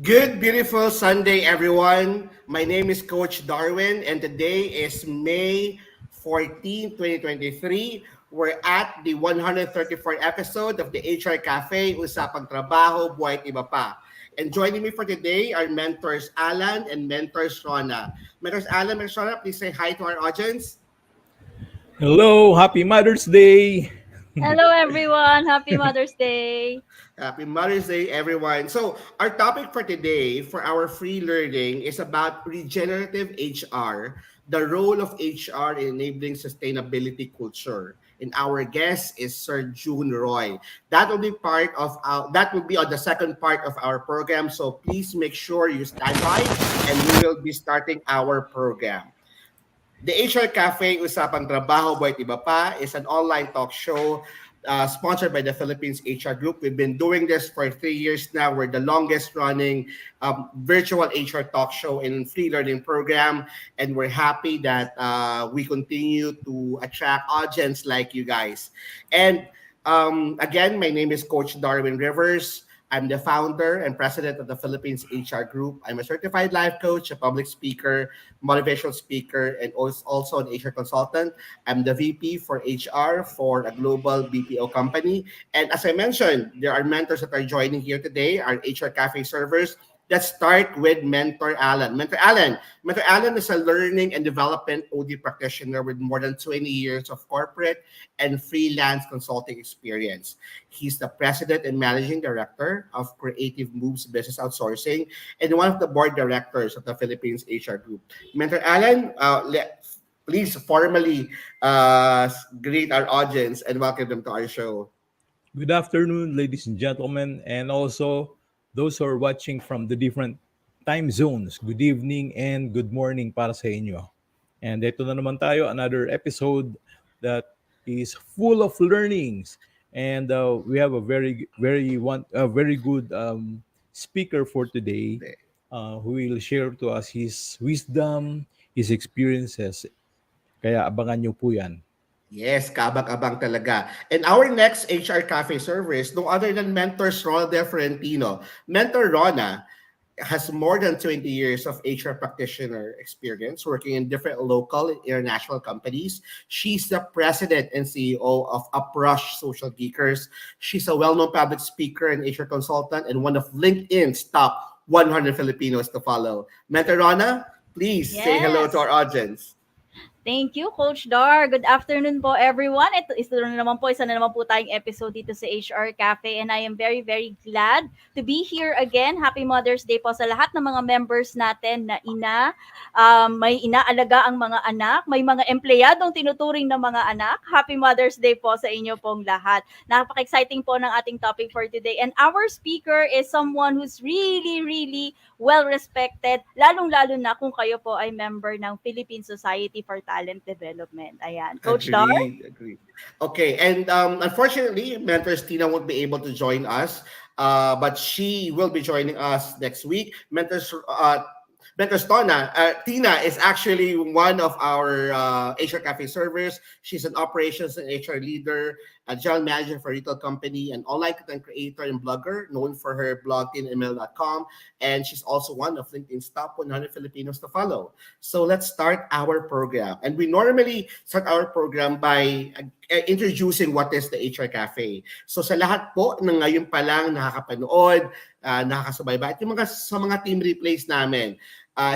Good, beautiful Sunday, everyone. My name is Coach Darwin, and today is May 14, 2023. We're at the 134th episode of the HR Cafe, Usapang Trabaho, Buhay at Iba Pa. And joining me for today are mentors Alan and mentors Rona. Mentors Alan, mentors Rona, please say hi to our audience. Hello, happy Mother's Day. Hello everyone, happy Mother's Day. Happy Mother's Day, everyone. So, our topic for today, for our free learning, is about regenerative HR, the role of HR in enabling sustainability culture. And our guest is Sir Jun Roy. That will be on the second part of our program. So please make sure you stand by, and we will be starting our program. The HR Cafe, Usapang Trabaho, Buhay at Iba Pa is an online talk show sponsored by the Philippines HR Group. We've been doing this for 3 years now. We're the longest running virtual HR talk show and free learning program. And we're happy that we continue to attract audience like you guys. And again, my name is Coach Darwin Rivers. I'm the founder and president of the Philippines HR Group. I'm a certified life coach, a public speaker, motivational speaker, and also an HR consultant. I'm the VP for HR for a global BPO company. And as I mentioned, there are mentors that are joining here today, our HR Cafe servers. Let's start with Mentor Alan. Mentor Alan is a learning and development OD practitioner with more than 20 years of corporate and freelance consulting experience. He's the president and managing director of Creative Moves Business Outsourcing and one of the board directors of the Philippines HR Group. Mentor Alan, please formally greet our audience and welcome them to our show. Good afternoon, ladies and gentlemen, and also those who are watching from the different time zones. Good evening and good morning para sa inyo. And ito na naman tayo, another episode that is full of learnings. And we have a very good speaker for today who will share to us his wisdom, his experiences. Kaya abangan nyo po yan. Yes, kabang-abang talaga. And our next HR Cafe server is no other than Mentor Rona Ferentino. Mentor Rona has more than 20 years of HR practitioner experience working in different local and international companies. She's the president and CEO of Uprush Social Geekers. She's a well-known public speaker and HR consultant and one of LinkedIn's top 100 Filipinos to follow. Mentor Rona, please say hello to our audience. Thank you, Coach Dar. Good afternoon po, everyone. Isa na naman po tayong episode dito sa HR Cafe and I am very, very glad to be here again. Happy Mother's Day po sa lahat ng mga members natin na ina. May inaalaga ang mga anak. May mga empleyadong tinuturing na mga anak. Happy Mother's Day po sa inyo pong lahat. Napaka-exciting po ng ating topic for today. And our speaker is someone who's really, really well-respected, lalong-lalo na kung kayo po ay member ng Philippine Society for Talent Development. Ayan. Coach Dar? Agree. Okay, and unfortunately, Mentors Tina won't be able to join us, but she will be joining us next week. Mentors Because Tina is actually one of our HR Cafe servers. She's an operations and HR leader, a general manager for a retail company, an online content creator and blogger known for her blog tinemail.com. And she's also one of LinkedIn's top 100 Filipinos to follow. So let's start our program. And we normally start our program by introducing what is the HR Cafe. So sa lahat po na ngayon pa lang nakakapanood, nakakasubaybay, at yung sa mga team replays namin,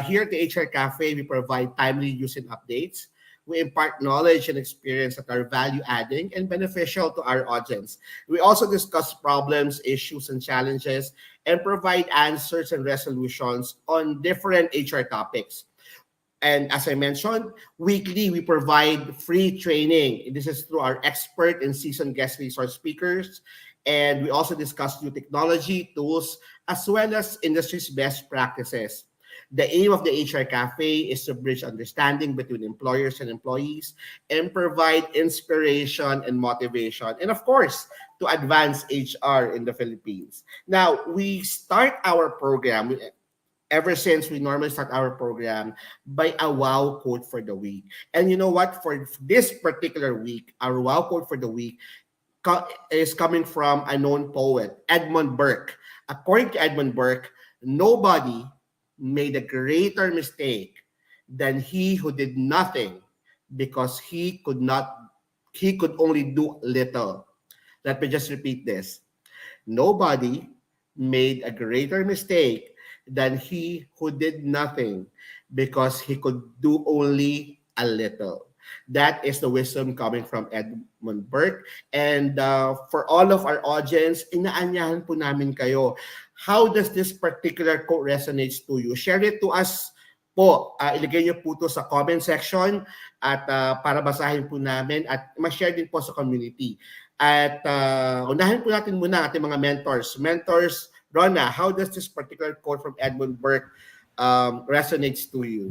here at the HR Cafe, we provide timely news and updates. We impart knowledge and experience that are value-adding and beneficial to our audience. We also discuss problems, issues, and challenges and provide answers and resolutions on different HR topics. And as I mentioned, weekly we provide free training. This is through our expert and seasoned guest resource speakers. And we also discuss new technology, tools, as well as industry's best practices. The aim of the HR Cafe is to bridge understanding between employers and employees and provide inspiration and motivation. And of course, to advance HR in the Philippines. Now, we start our program ever since we normally start our program by a wow quote for the week. And you know what? For this particular week, our wow quote for the week is coming from a known poet, Edmund Burke. According to Edmund Burke, nobody made a greater mistake than he who did nothing because he could only do little. Let me just repeat this. Nobody made a greater mistake than he who did nothing because he could do only a little. That is the wisdom coming from Edmund Burke. And for all of our audience, inaanyahan po namin kayo. How does this particular quote resonates to you? Share it to us po. Ilagay niyo po to sa comment section at para basahin po namin at ma-share din po sa community. At unahin po natin muna ating mga mentors. Mentors, Rona, how does this particular quote from Edmund Burke resonates to you?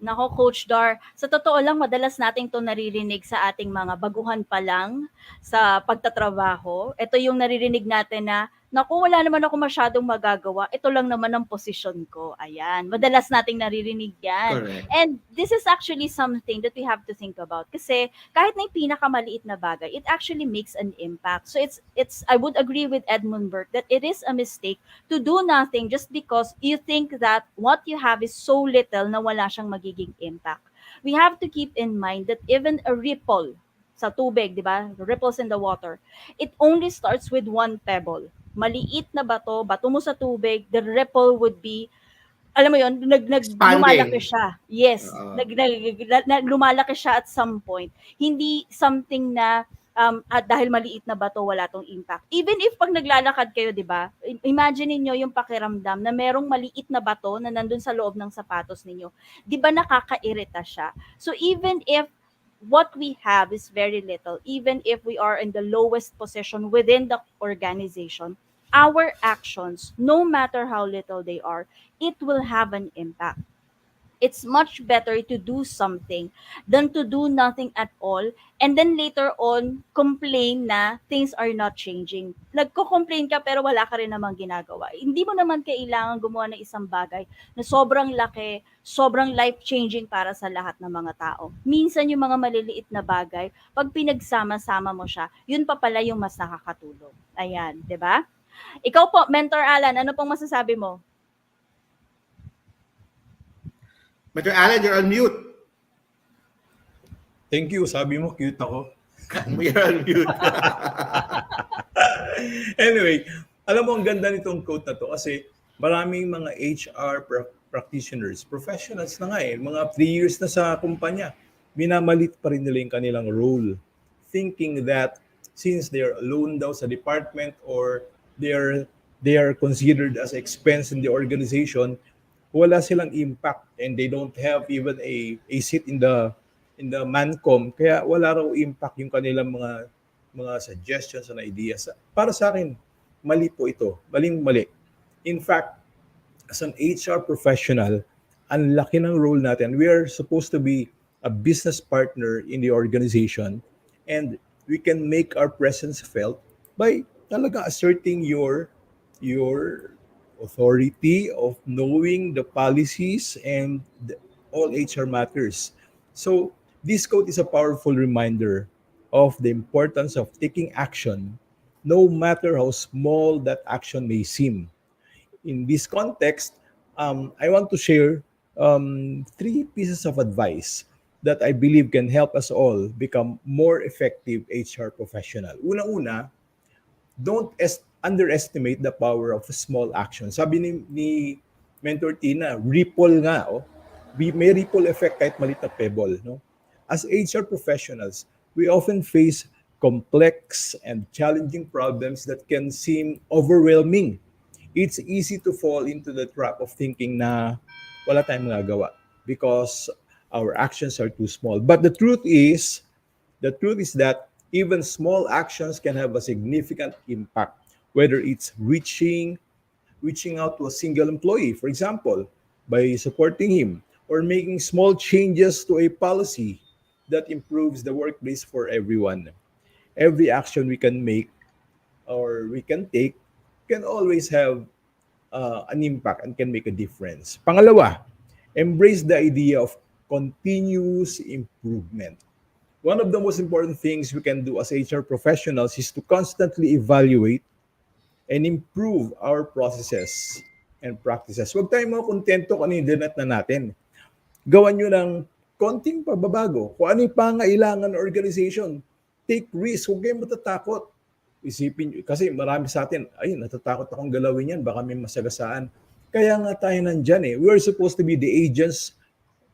Nako, Coach Dar, sa totoo lang, madalas nating to naririnig sa ating mga baguhan pa lang sa pagtatrabaho. Ito yung naririnig natin na, naku, wala naman ako masyadong magagawa. Ito lang naman ang posisyon ko. Ayan. Madalas nating naririnig yan. Correct. And this is actually something that we have to think about. Kasi kahit na yung pinakamaliit na bagay, it actually makes an impact. So it's I would agree with Edmund Burke that it is a mistake to do nothing just because you think that what you have is so little na wala siyang magiging impact. We have to keep in mind that even a ripple sa tubig, di ba? Ripples in the water. It only starts with one pebble. Maliit na bato, bato mo sa tubig, the ripple would be, alam mo yon, lumalaki Expanding. siya. Yes, Uh, lumalaki siya at some point. Hindi something na at dahil maliit na bato wala tong impact. Even if pag naglalakad kayo, 'di ba? Imagine niyo yung pakiramdam na merong maliit na bato na nandun sa loob ng sapatos ninyo. 'Di ba nakakairita siya? So even if what we have is very little, even if we are in the lowest position within the organization, our actions, no matter how little they are, it will have an impact. It's much better to do something than to do nothing at all and then later on complain na things are not changing. Nagko-complain ka pero wala ka rin namang ginagawa. Hindi mo naman kailangan gumawa ng isang bagay na sobrang laki, sobrang life-changing para sa lahat ng mga tao. Minsan yung mga maliliit na bagay, pag pinagsama-sama mo siya, yun pa pala yung mas nakakatulong. Ayan, 'di ba? Ikaw po, Mentor Alan, ano pong masasabi mo? Mr. Alan, you're on mute. Thank you. Sabi mo, cute ako. You're on mute. Anyway, alam mo ang ganda nitong quote na to kasi maraming mga HR practitioners, professionals na nga mga 3 years na sa kumpanya, minamalit pa rin nila yung kanilang role. Thinking that since they are alone daw sa department or they are considered as expense in the organization, wala silang impact and they don't have even a seat in the mancom, kaya wala raw impact yung kanilang mga suggestions and ideas. Para sa akin, mali po ito. Maling-mali. In fact, as an HR professional, ang laki ng role natin. We are supposed to be a business partner in the organization and we can make our presence felt by talaga asserting your authority of knowing the policies and all HR matters. So, this quote is a powerful reminder of the importance of taking action, no matter how small that action may seem. In this context, I want to share three pieces of advice that I believe can help us all become more effective HR professional. Una-una, don't underestimate the power of small action. Sabi ni Mentor Tina, ripple nga. Oh. May ripple effect kahit malit na pebble. No? As HR professionals, we often face complex and challenging problems that can seem overwhelming. It's easy to fall into the trap of thinking na wala tayong magagawa because our actions are too small. But the truth is that even small actions can have a significant impact, whether it's reaching out to a single employee, for example, by supporting him, or making small changes to a policy that improves the workplace for everyone. Every action we can make or we can take can always have an impact and can make a difference. Pangalawa, embrace the idea of continuous improvement. One of the most important things we can do as HR professionals is to constantly evaluate and improve our processes and practices. Huwag tayong mga kontento kung ano yung dinat na natin. Gawan nyo ng konting pagbabago. Kung ano yung pangailangan ng organization, take risk. Huwag kayong matatakot. Isipin nyo, kasi marami sa atin, ay, natatakot akong galawin yan, baka may masagasaan. Kaya nga tayo nandyan eh. We are supposed to be the agents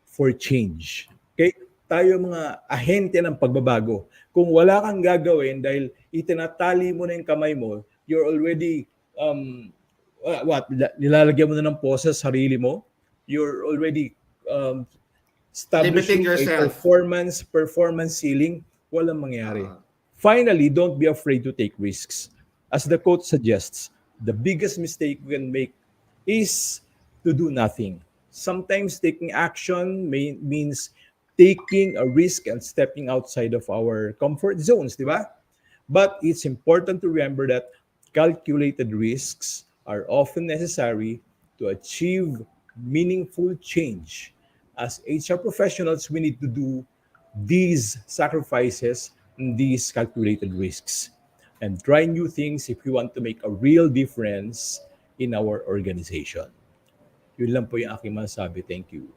for change. Okay? Tayo mga ahente ng pagbabago. Kung wala kang gagawin dahil itinatali mo na yung kamay mo, you're already, nilalagyan mo na ng poses sa sarili mo, you're already um, Limiting establishing a yourself. performance ceiling, walang mangyayari. Uh, Finally, don't be afraid to take risks. As the quote suggests, the biggest mistake we can make is to do nothing. Sometimes taking action means taking a risk and stepping outside of our comfort zones, di ba? But it's important to remember that calculated risks are often necessary to achieve meaningful change. As HR professionals, we need to do these sacrifices and these calculated risks and try new things if we want to make a real difference in our organization. Yun lang po yung aking masasabi. Thank you.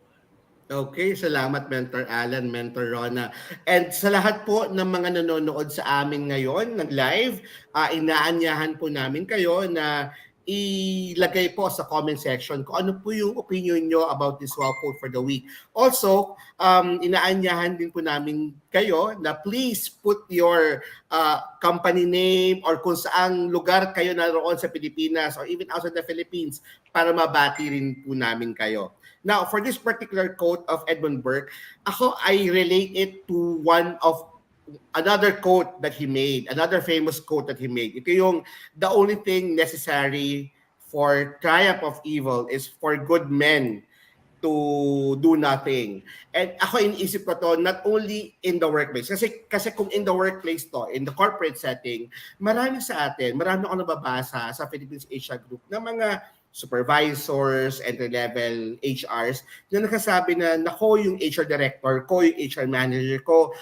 Okay, salamat Mentor Alan, Mentor Rona. And sa lahat po ng mga nanonood sa amin ngayon, nag-live, inaanyahan po namin kayo na ilagay po sa comment section kung ano po yung opinion nyo about this wow quote for the week. Also, inaanyahan din po namin kayo na please put your company name or kung saang lugar kayo naroon sa Pilipinas or even outside the Philippines para mabati rin po namin kayo. Now, for this particular quote of Edmund Burke, I relate it to another quote that he made, another famous quote that he made. Ito yung, the only thing necessary for triumph of evil is for good men to do nothing. And ako iniisip ko to not only in the workplace. Kasi kung in the workplace to, in the corporate setting, marami ako nababasa sa Philippines Asia Group na mga supervisors, entry-level HRs na nakasabi na nako yung HR director ko, yung HR manager ko,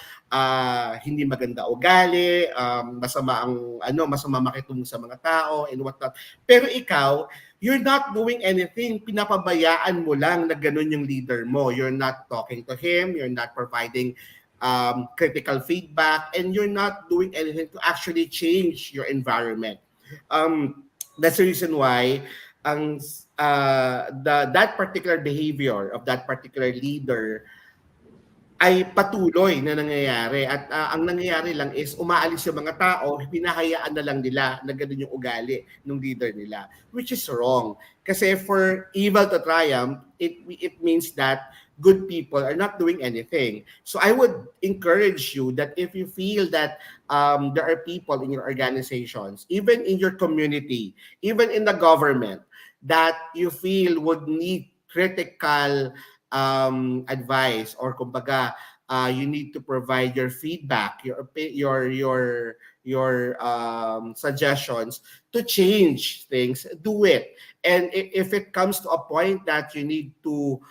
hindi maganda ugali, masama makitungo sa mga tao and whatnot. Pero ikaw, you're not doing anything. Pinapabayaan mo lang na ganun yung leader mo. You're not talking to him. You're not providing critical feedback. And you're not doing anything to actually change your environment. That's the reason why that particular behavior of that particular leader ay patuloy na nangyayari at ang nangyayari lang is umaalis yung mga tao, hinahayaan na lang nila na ganun yung ugali ng leader nila, which is wrong. Kasi for evil to triumph, it means that good people are not doing anything. So I would encourage you that if you feel that there are people in your organizations, even in your community, even in the government, that you feel would need critical advice or kumbaga you need to provide your feedback, suggestions to change things, do it. And if it comes to a point that you need to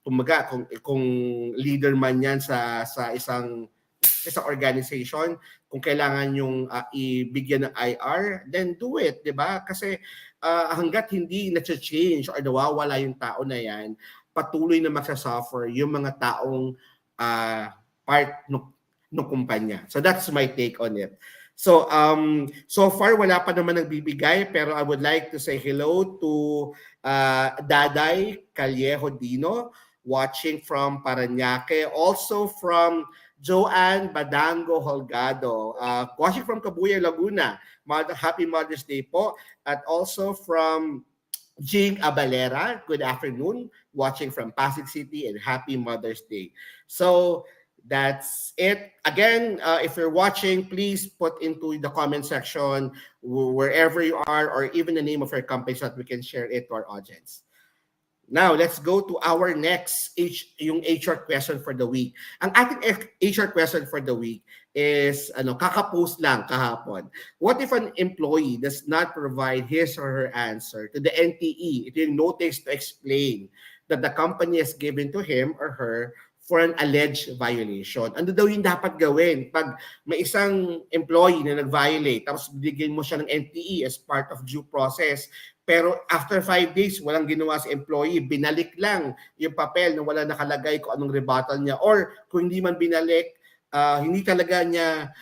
kumaga, kung leader man yan sa isang organization, kung kailangan yung ibigyan ng IR, then do it, 'di ba? Kasi hangga't hindi na-change or nawawala yung tao na yan, patuloy na magsasuffer yung mga taong part ng kumpanya. So that's my take on it. So far wala pa naman nagbibigay, pero I would like to say hello to Daday Callejo Dino, watching from Parañaque, also from Joanne Badango Holgado, watching from Cabuyay, Laguna. Happy Mother's Day po. At also from Jing Abalera, good afternoon, watching from Pasig City, and happy Mother's Day. So that's it. Again, if you're watching, please put into the comment section wherever you are, or even the name of your company so that we can share it to our audience. Now, let's go to our next yung HR question for the week. Ang ating HR question for the week is kaka-post lang kahapon. What if an employee does not provide his or her answer to the NTE? Ito yung notice to explain that the company has given to him or her for an alleged violation. Ano daw yung dapat gawin pag may isang employee na nag-violate tapos bigyan mo siya ng NTE as part of due process, pero after 5 days, walang ginawa sa employee, binalik lang yung papel na wala nakalagay kung anong rebuttal niya, or kung hindi man binalik, hindi talaga niya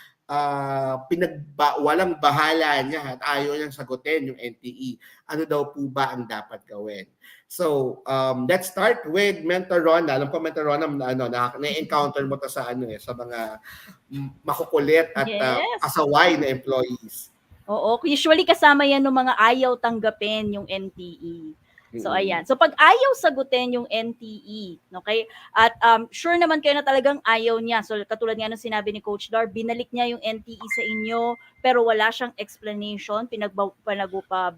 walang bahala niya at ayaw niyang sagutin yung NTE. Ano daw po ba ang dapat gawin? So, let's start with Mentor Rona. Alam ko, Mentor Rona, na-encounter mo to sa sa mga makukulit at pasaway na employees. Oo, usually kasama yan ng mga ayaw tanggapin yung NTE. So ayan. So pag ayaw sagutin yung NTE, okay? At sure naman kayo na talagang ayaw niya. So katulad nga ng sinabi ni Coach Dar, binalik niya yung NTE sa inyo pero wala siyang explanation,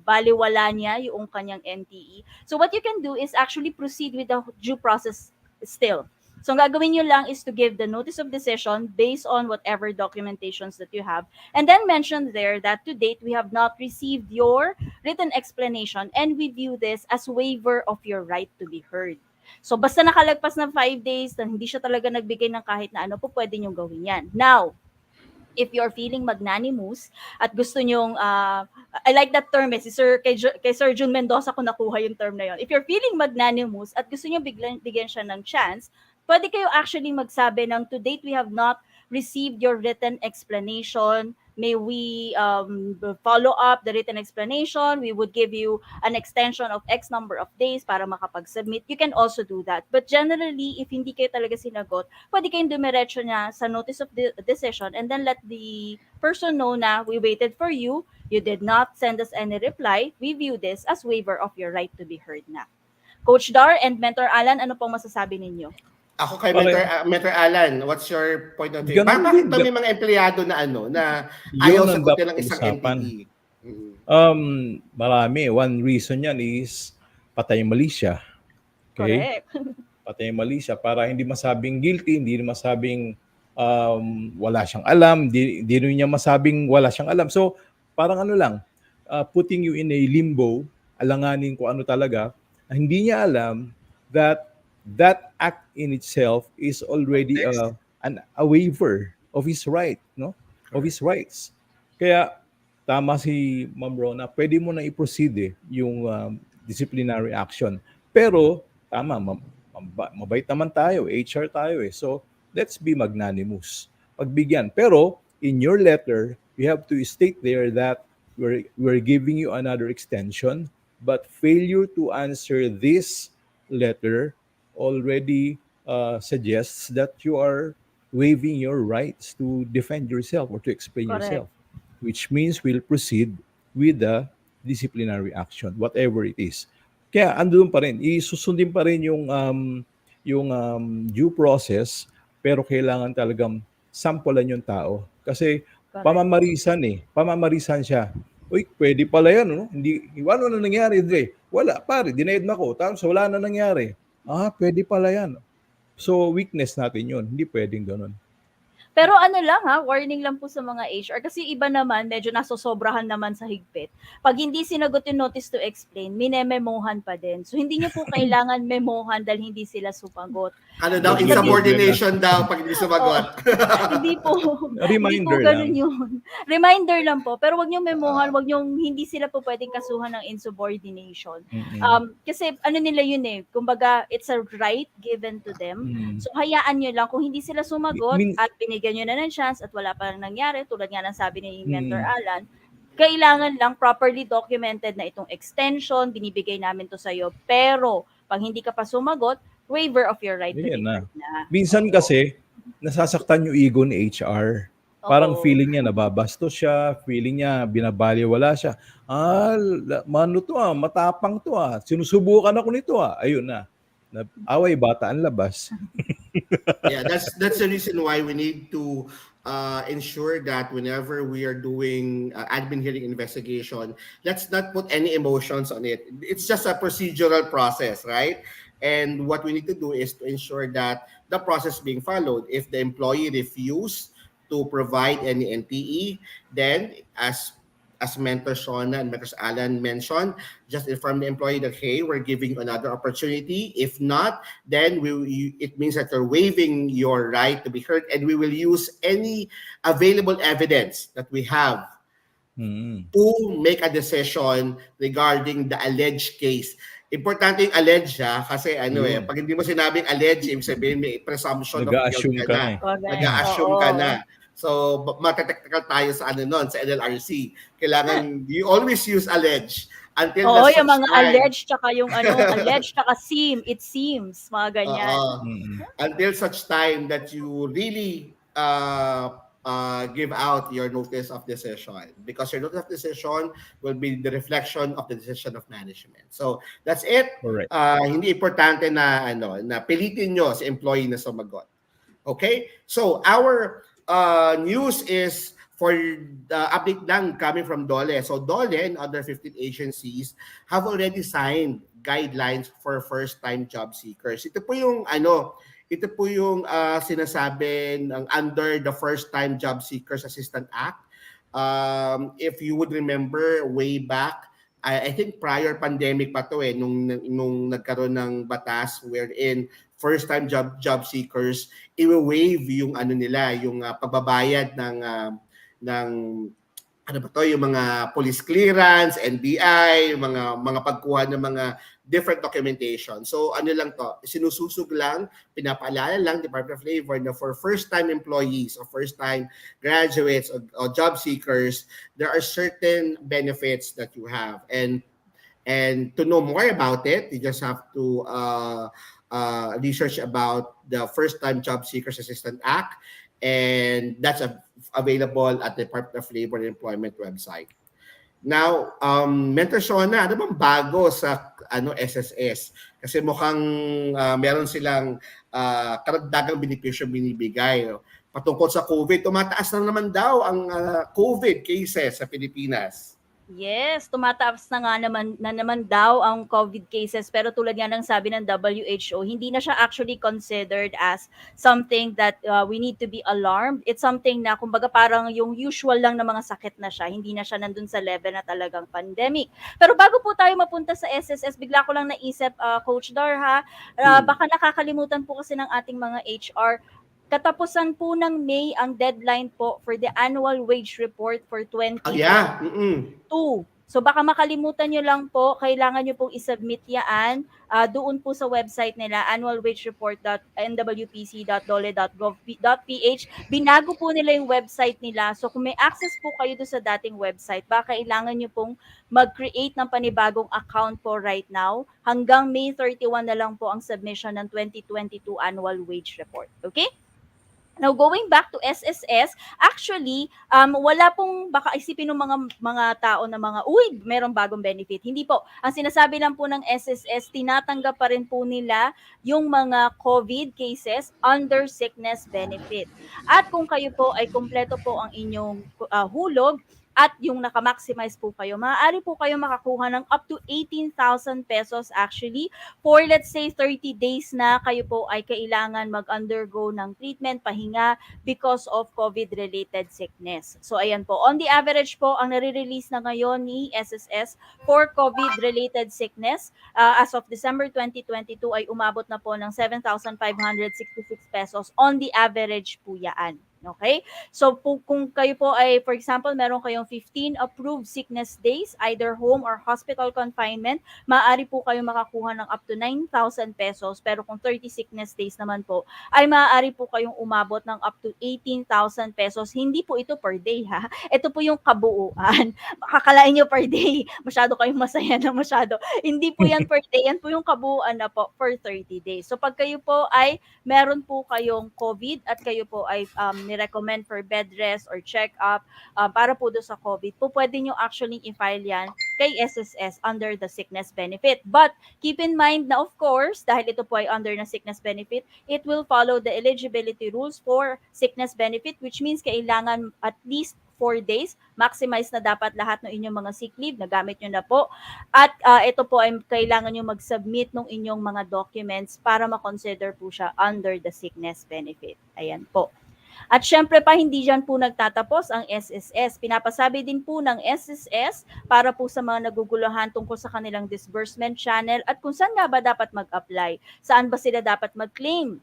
baliwala niya yung kanyang NTE. So what you can do is actually proceed with the due process still. So, ang gagawin nyo lang is to give the notice of decision based on whatever documentations that you have. And then mention there that to date, we have not received your written explanation and we view this as waiver of your right to be heard. So, basta nakalagpas ng 5 days na hindi siya talaga nagbigay ng kahit na ano po, pwede nyo gawin yan. Now, if you're feeling magnanimous at gusto nyong, I like that term kay Sir Jun Mendoza ko nakuha yung term na yon. If you're feeling magnanimous at gusto nyo bigyan siya ng chance, pwede kayo actually magsabi ng to date we have not received your written explanation. May we follow up the written explanation? We would give you an extension of X number of days para makapag-submit. You can also do that. But generally, if hindi kayo talaga sinagot, pwede kayong dumiretso niya sa notice of decision and then let the person know na we waited for you, you did not send us any reply, we view this as waiver of your right to be heard na. Coach Dar and Mentor Alan, ano pong masasabi ninyo? Ako kay Mentor Alan, what's your point of view? Bakit ba may mga empleyado na na ayaw sagutin ng isang NTE? Marami. One reason yan is patay mali siya. Okay? Correct. Patay mali siya para hindi masabing guilty, hindi masabing wala siyang alam, hindi rin niya masabing wala siyang alam. So, parang lang, putting you in a limbo, alanganin kung ano talaga, hindi niya alam that act in itself is already a waiver of his right, no? Of his rights. Kaya tama si Ma'am Rona, pwede mo na i-proceed yung disciplinary action. Pero tama, mabait naman tayo, HR tayo So let's be magnanimous. Pagbigyan. Pero in your letter, you have to state there that we're giving you another extension, but failure to answer this letter already suggests that you are waiving your rights to defend yourself or to explain Correct. yourself, which means we'll proceed with the disciplinary action, whatever it is. Kaya andun pa rin, isusundin pa rin yung due process, pero kailangan talagang sampulan yung tao. Kasi Correct. pamamarisan siya. Uy, pwede pala yan, no? Hindi, ano na nangyari, Dre? Wala, pare, denied na ko. Tapos wala na nangyari. Pwede pala yan. So, weakness natin yun. Hindi pwedeng ganun. Pero ano lang ha, warning lang po sa mga HR kasi iba naman medyo nasosobrahan naman sa higpit. 'Pag hindi sinagot yung notice to explain, minememohan pa din. So hindi niyo po kailangan memohan dahil hindi sila sumagot. Ano daw, Ibig Wag-wag sabihin, problema. insubordination daw pag hindi oo, sumagot. hindi po, hindi po Reminder gano'n lang. 'yun. Reminder lang po, pero 'wag niyong Oo. memohan, 'wag niyong hindi sila po puwedeng kasuhan ng insubordination. Mm. Kasi ano nila 'yun, eh, kumbaga it's a right given to them. Mm. So hayaan niyo lang kung hindi sila sumagot Min at binigyan niyo na ng chance at wala pa nangyari tulad nga ng sabi ni Mentor mm. Alan, kailangan lang properly documented na itong extension, binibigay namin 'to sa'yo, pero 'pag hindi ka pa sumagot, waiver of your right to Ayan na. depart na. Minsan Oo, kasi, nasasaktan yung ego ni HR. Parang oo. feeling niya nababastos siya, feeling niya binabalewala siya. Mano to matapang to sinusubukan ako nito Ayun na. Away bata ang labas. Yeah, that's the reason why we need to ensure that whenever we are doing admin hearing investigation, let's not put any emotions on it. It's just a procedural process, right? And what we need to do is to ensure that the process being followed. If the employee refuse to provide any NTE, then as Mentor Shona and Mentor Alan mentioned, just inform the employee that hey, we're giving you another opportunity. If not, then it means that you're waiving your right to be heard, and we will use any available evidence that we have Mm. to make a decision regarding the alleged case. Importante yung alleged kasi Yun. pag hindi mo sinabing alleged, ibig sabihin may presumption of guilt Nag-a-assume ka ka na. na eh. Correct, Nag-a-assume ka oo. na. So, mateteknikal tayo sa sa NLRC. Kailangan, you always use alleged until the Oo, yung such mga time. alleged tsaka yung ano, alleged tsaka it seems, mga ganyan. Oo. Mm. Until such time that you really give out your notice of decision, because your notice of decision will be the reflection of the decision of management. So that's it. Correct. Hindi importante na na pilitin nyo si employee na sumagot. Okay? So our news is for the update lang coming from DOLE. So DOLE and other 15 agencies have already signed guidelines for first-time job seekers. Ito po yung sinasabi ng under the First-Time Job Seekers Assistance Act. If you would remember way back, I think prior pandemic pa to nung nagkaroon ng batas wherein first-time job seekers i-waive yung nila, yung pagbabayad ng ano ba to, yung mga police clearance, NBI, yung mga pagkuha ng mga different documentation. So lang to, sinususog lang, pinapaalala lang Department of Labor na for first-time employees or first-time graduates or job seekers, there are certain benefits that you have. And to know more about it, you just have to research about the First-Time Job Seekers Assistance Act, and that's available at the Department of Labor and Employment website. Now, Mentor Shona, ano bang bago sa SSS? Kasi mukhang meron silang karagdagang benepisyo binibigay. Patungkol sa COVID, tumataas na naman daw ang COVID cases sa Pilipinas. Yes, tumataas na naman daw ang COVID cases, pero tulad nga ng sabi ng WHO, hindi na siya actually considered as something that we need to be alarmed. It's something na kumbaga parang yung usual lang na mga sakit na siya, hindi na siya nandun sa level na talagang pandemic. Pero bago po tayo mapunta sa SSS, bigla ko lang naisip, Coach Dar baka nakakalimutan po kasi ng ating mga HR, katapusan po ng May ang deadline po for the annual wage report for Yeah. 2022. So baka makalimutan nyo lang po, kailangan nyo pong isubmit yan doon po sa website nila, annualwagereport.nwpc.dole.gov.ph. Binago po nila yung website nila. So kung may access po kayo doon sa dating website, baka kailangan nyo pong mag-create ng panibagong account po right now. Hanggang May 31 na lang po ang submission ng 2022 annual wage report. Okay? Now, going back to SSS, actually, wala pong baka isipin ng mga tao na merong bagong benefit. Hindi po. Ang sinasabi lang po ng SSS, tinatanggap pa rin po nila yung mga COVID cases under sickness benefit. At kung kayo po ay kumpleto po ang inyong hulog, at yung nakamaximize po kayo, maaari po kayo makakuha ng up to 18,000 pesos actually for let's say 30 days na kayo po ay kailangan mag-undergo ng treatment, pahinga because of COVID-related sickness. So ayan po, on the average po, ang nare-release na ngayon ni SSS for COVID-related sickness as of December 2022 ay umabot na po ng 7,566 pesos on the average po yan. Okay? So kung kayo po ay, for example, meron kayong 15 approved sickness days, either home or hospital confinement, maaari po kayo makakuha ng up to 9,000 pesos. Pero kung 30 sickness days naman po, ay maaari po kayong umabot ng up to 18,000 pesos. Hindi po ito per day ha. Ito po yung kabuuan. Makakalain nyo per day. Masyado kayong masaya na masyado. Hindi po yan per day. Yan po yung kabuuan na po for 30 days. So pag kayo po ay meron po kayong COVID at kayo po ay ni-recommend for bed rest or check-up para po do sa COVID, po pwede nyo actually i-file yan kay SSS under the sickness benefit. But keep in mind na of course, dahil ito po ay under na sickness benefit, it will follow the eligibility rules for sickness benefit, which means kailangan at least 4 days, maximize na dapat lahat ng inyong mga sick leave, nagamit nyo na po. At ito po ay kailangan nyo mag-submit ng inyong mga documents para ma-consider po siya under the sickness benefit. Ayan po. At syempre pa, hindi dyan po nagtatapos ang SSS. Pinapasabi din po ng SSS para po sa mga naguguluhan tungkol sa kanilang disbursement channel at kung saan nga ba dapat mag-apply, saan ba sila dapat mag-claim.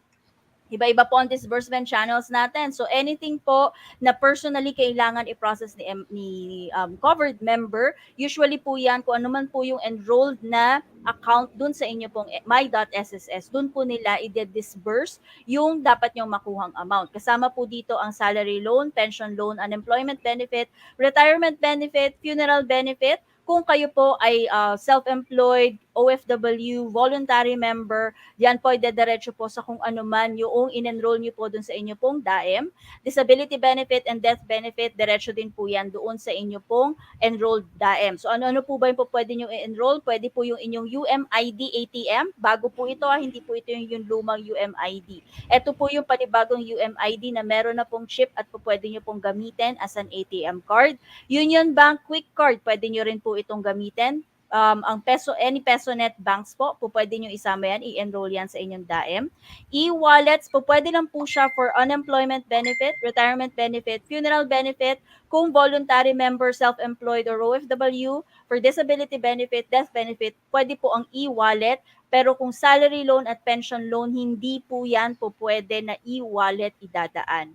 Iba-iba po ang disbursement channels natin. So anything po na personally kailangan i-process ni covered member, usually po yan kung ano man po yung enrolled na account dun sa inyo pong my.sss, dun po nila i-disburse yung dapat nyong makuhang amount. Kasama po dito ang salary loan, pension loan, unemployment benefit, retirement benefit, funeral benefit, kung kayo po ay self-employed, OFW, voluntary member, yan po ay dediretso po sa kung ano man yung in-enroll nyo po dun sa inyo pong DAEM. Disability benefit and death benefit, diretso din po yan doon sa inyo pong enrolled DAEM. So ano-ano po ba yung po pwede nyo i-enroll? Pwede po yung inyong UMID ATM. Bago po ito hindi po ito yung lumang UMID. Ito po yung panibagong UMID na meron na pong chip at po pwede nyo pong gamitin as an ATM card. Union Bank Quick Card, pwede nyo rin po itong gamitin. Ang any PesoNet banks po pwede nyo isama yan, i-enroll yan sa inyong DAEM. E-wallets, po pwede lang po siya for unemployment benefit, retirement benefit, funeral benefit, kung voluntary member, self-employed or OFW, for disability benefit, death benefit, pwede po ang e-wallet. Pero kung salary loan at pension loan, hindi po yan po pwede na e-wallet idadaan.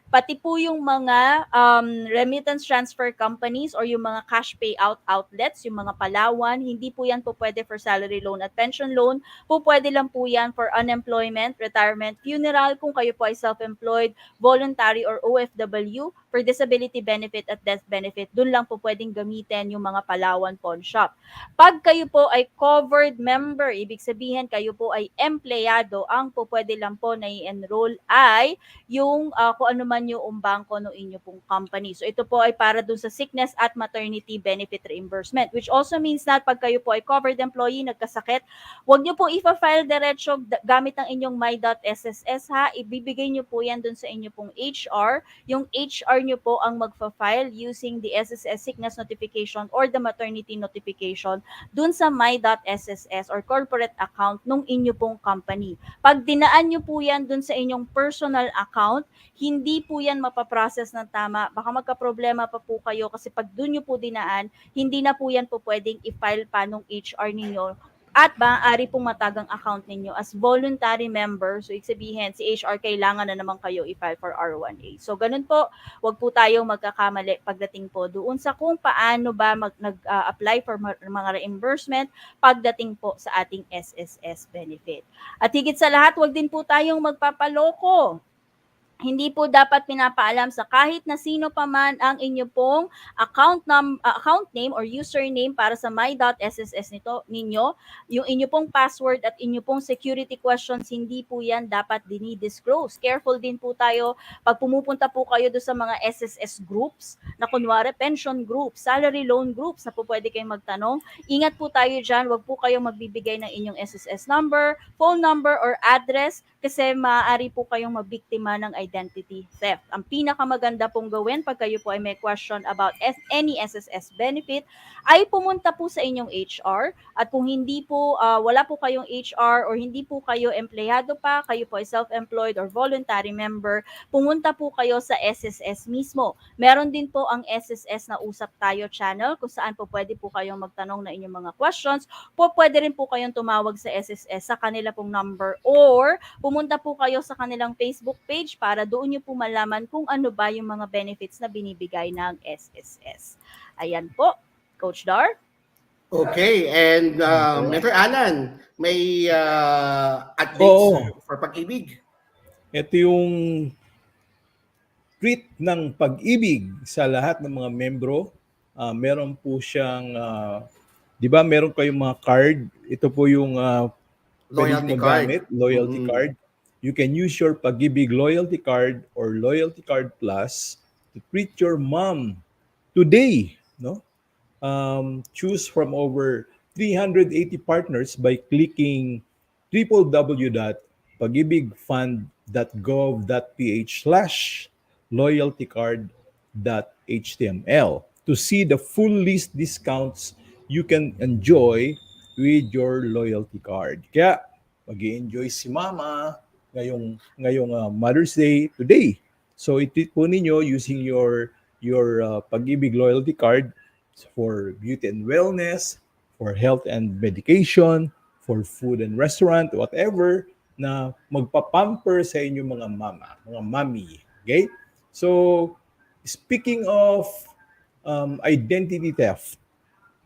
Pati po yung mga remittance transfer companies or yung mga cash payout outlets, yung mga Palawan, hindi po yan po pwede for salary loan at pension loan. Po pwede lang po yan for unemployment, retirement, funeral, kung kayo po ay self-employed, voluntary or OFW, for disability benefit at death benefit, dun lang po pwedeng gamitin yung mga Palawan pawn shop. Pag kayo po ay covered member, ibig sabihin kayo po ay empleyado, ang po pwede lang po na i-enroll ay yung kung ano man yung bangko ng inyo pong company. So ito po ay para dun sa sickness at maternity benefit reimbursement, which also means that pag kayo po ay covered employee, nagkasakit, huwag nyo pong i-file diretso gamit ang inyong my.sss ha. Ibibigay nyo po yan dun sa inyo pong HR. Yung HR nyo po ang magfa-file using the SSS sickness notification or the maternity notification dun sa my.sss or corporate account nung inyo pong company. Pag dinaan nyo po yan dun sa inyong personal account, hindi po yan mapaprocess ng tama. Baka magka-problema pa po kayo kasi pag dun nyo po dinaan, hindi na po yan po pwedeng i-file pa nung HR ninyo at maaari pong matagang account ninyo as voluntary member. So, ibig sabihin, si HR kailangan na naman kayo i-file for R1A. So, ganun po, wag po tayong magkakamali pagdating po doon sa kung paano ba nag-apply for mga reimbursement pagdating po sa ating SSS benefit. At higit sa lahat, wag din po tayong magpapaloko. Hindi po dapat pinapaalam sa kahit na sino pa man ang inyo pong account name or username para sa my.sss ninyo, yung inyo pong password at inyo pong security questions, hindi po yan dapat dinidisclose. Careful din po tayo pag pumupunta po kayo do sa mga SSS groups na kunwari pension groups, salary loan groups na po pwede kayong magtanong. Ingat po tayo dyan, wag po kayong magbibigay ng inyong SSS number, phone number or address kasi maaari po kayong mabiktima ng identity theft. Ang pinakamaganda pong gawin pag kayo po ay may question about any SSS benefit ay pumunta po sa inyong HR, at kung hindi po wala po kayong HR or hindi po kayo empleyado pa, kayo po ay self-employed or voluntary member, pumunta po kayo sa SSS mismo. Meron din po ang SSS na Usap Tayo channel kung saan po pwede po kayong magtanong na inyong mga questions. Pwede rin po kayong tumawag sa SSS sa kanila pong number, or pumunta po kayo sa kanilang Facebook page para doon nyo po malaman kung ano ba yung mga benefits na binibigay ng SSS. Ayan po, Coach Dar. Okay, and Okay. Mr. Alan, may updates Oo, for pag-ibig? ito yung treat ng pag-ibig sa lahat ng mga membro. Meron po siyang, di ba meron kayong mga card? Ito po yung pwede Loyalty nyo card. magamit, loyalty Mm-mm. card. You can use your pag-ibig loyalty card or loyalty card plus to treat your mom today. No? Choose from over 380 partners by clicking www.pagibigfund.gov.ph/loyaltycard.html to see the full list discounts you can enjoy with your loyalty card. Kaya mag-enjoy si Mama ngayong Mother's Day today. So i-treat po ninyo using your Pag-ibig loyalty card for beauty and wellness, for health and medication, for food and restaurant, whatever na magpapamper sa inyong mga mama, mga mami. Okay? So, speaking of identity theft,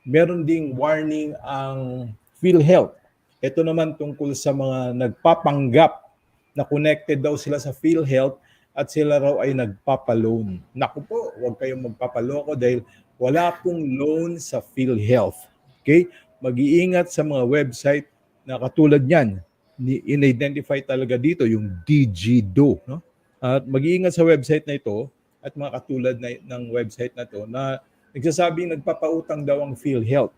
meron ding warning ang PhilHealth. Ito naman tungkol sa mga nagpapanggap na connected daw sila sa PhilHealth at sila raw ay nagpapaloan. Naku po, huwag kayong magpapaloko dahil wala pong loan sa PhilHealth. Okay? Mag-iingat sa mga website na katulad niyan. In-identify talaga dito yung DigiDo. No? At mag-iingat sa website na ito at mga katulad ng website na to na nagsasabing nagpapautang daw ang PhilHealth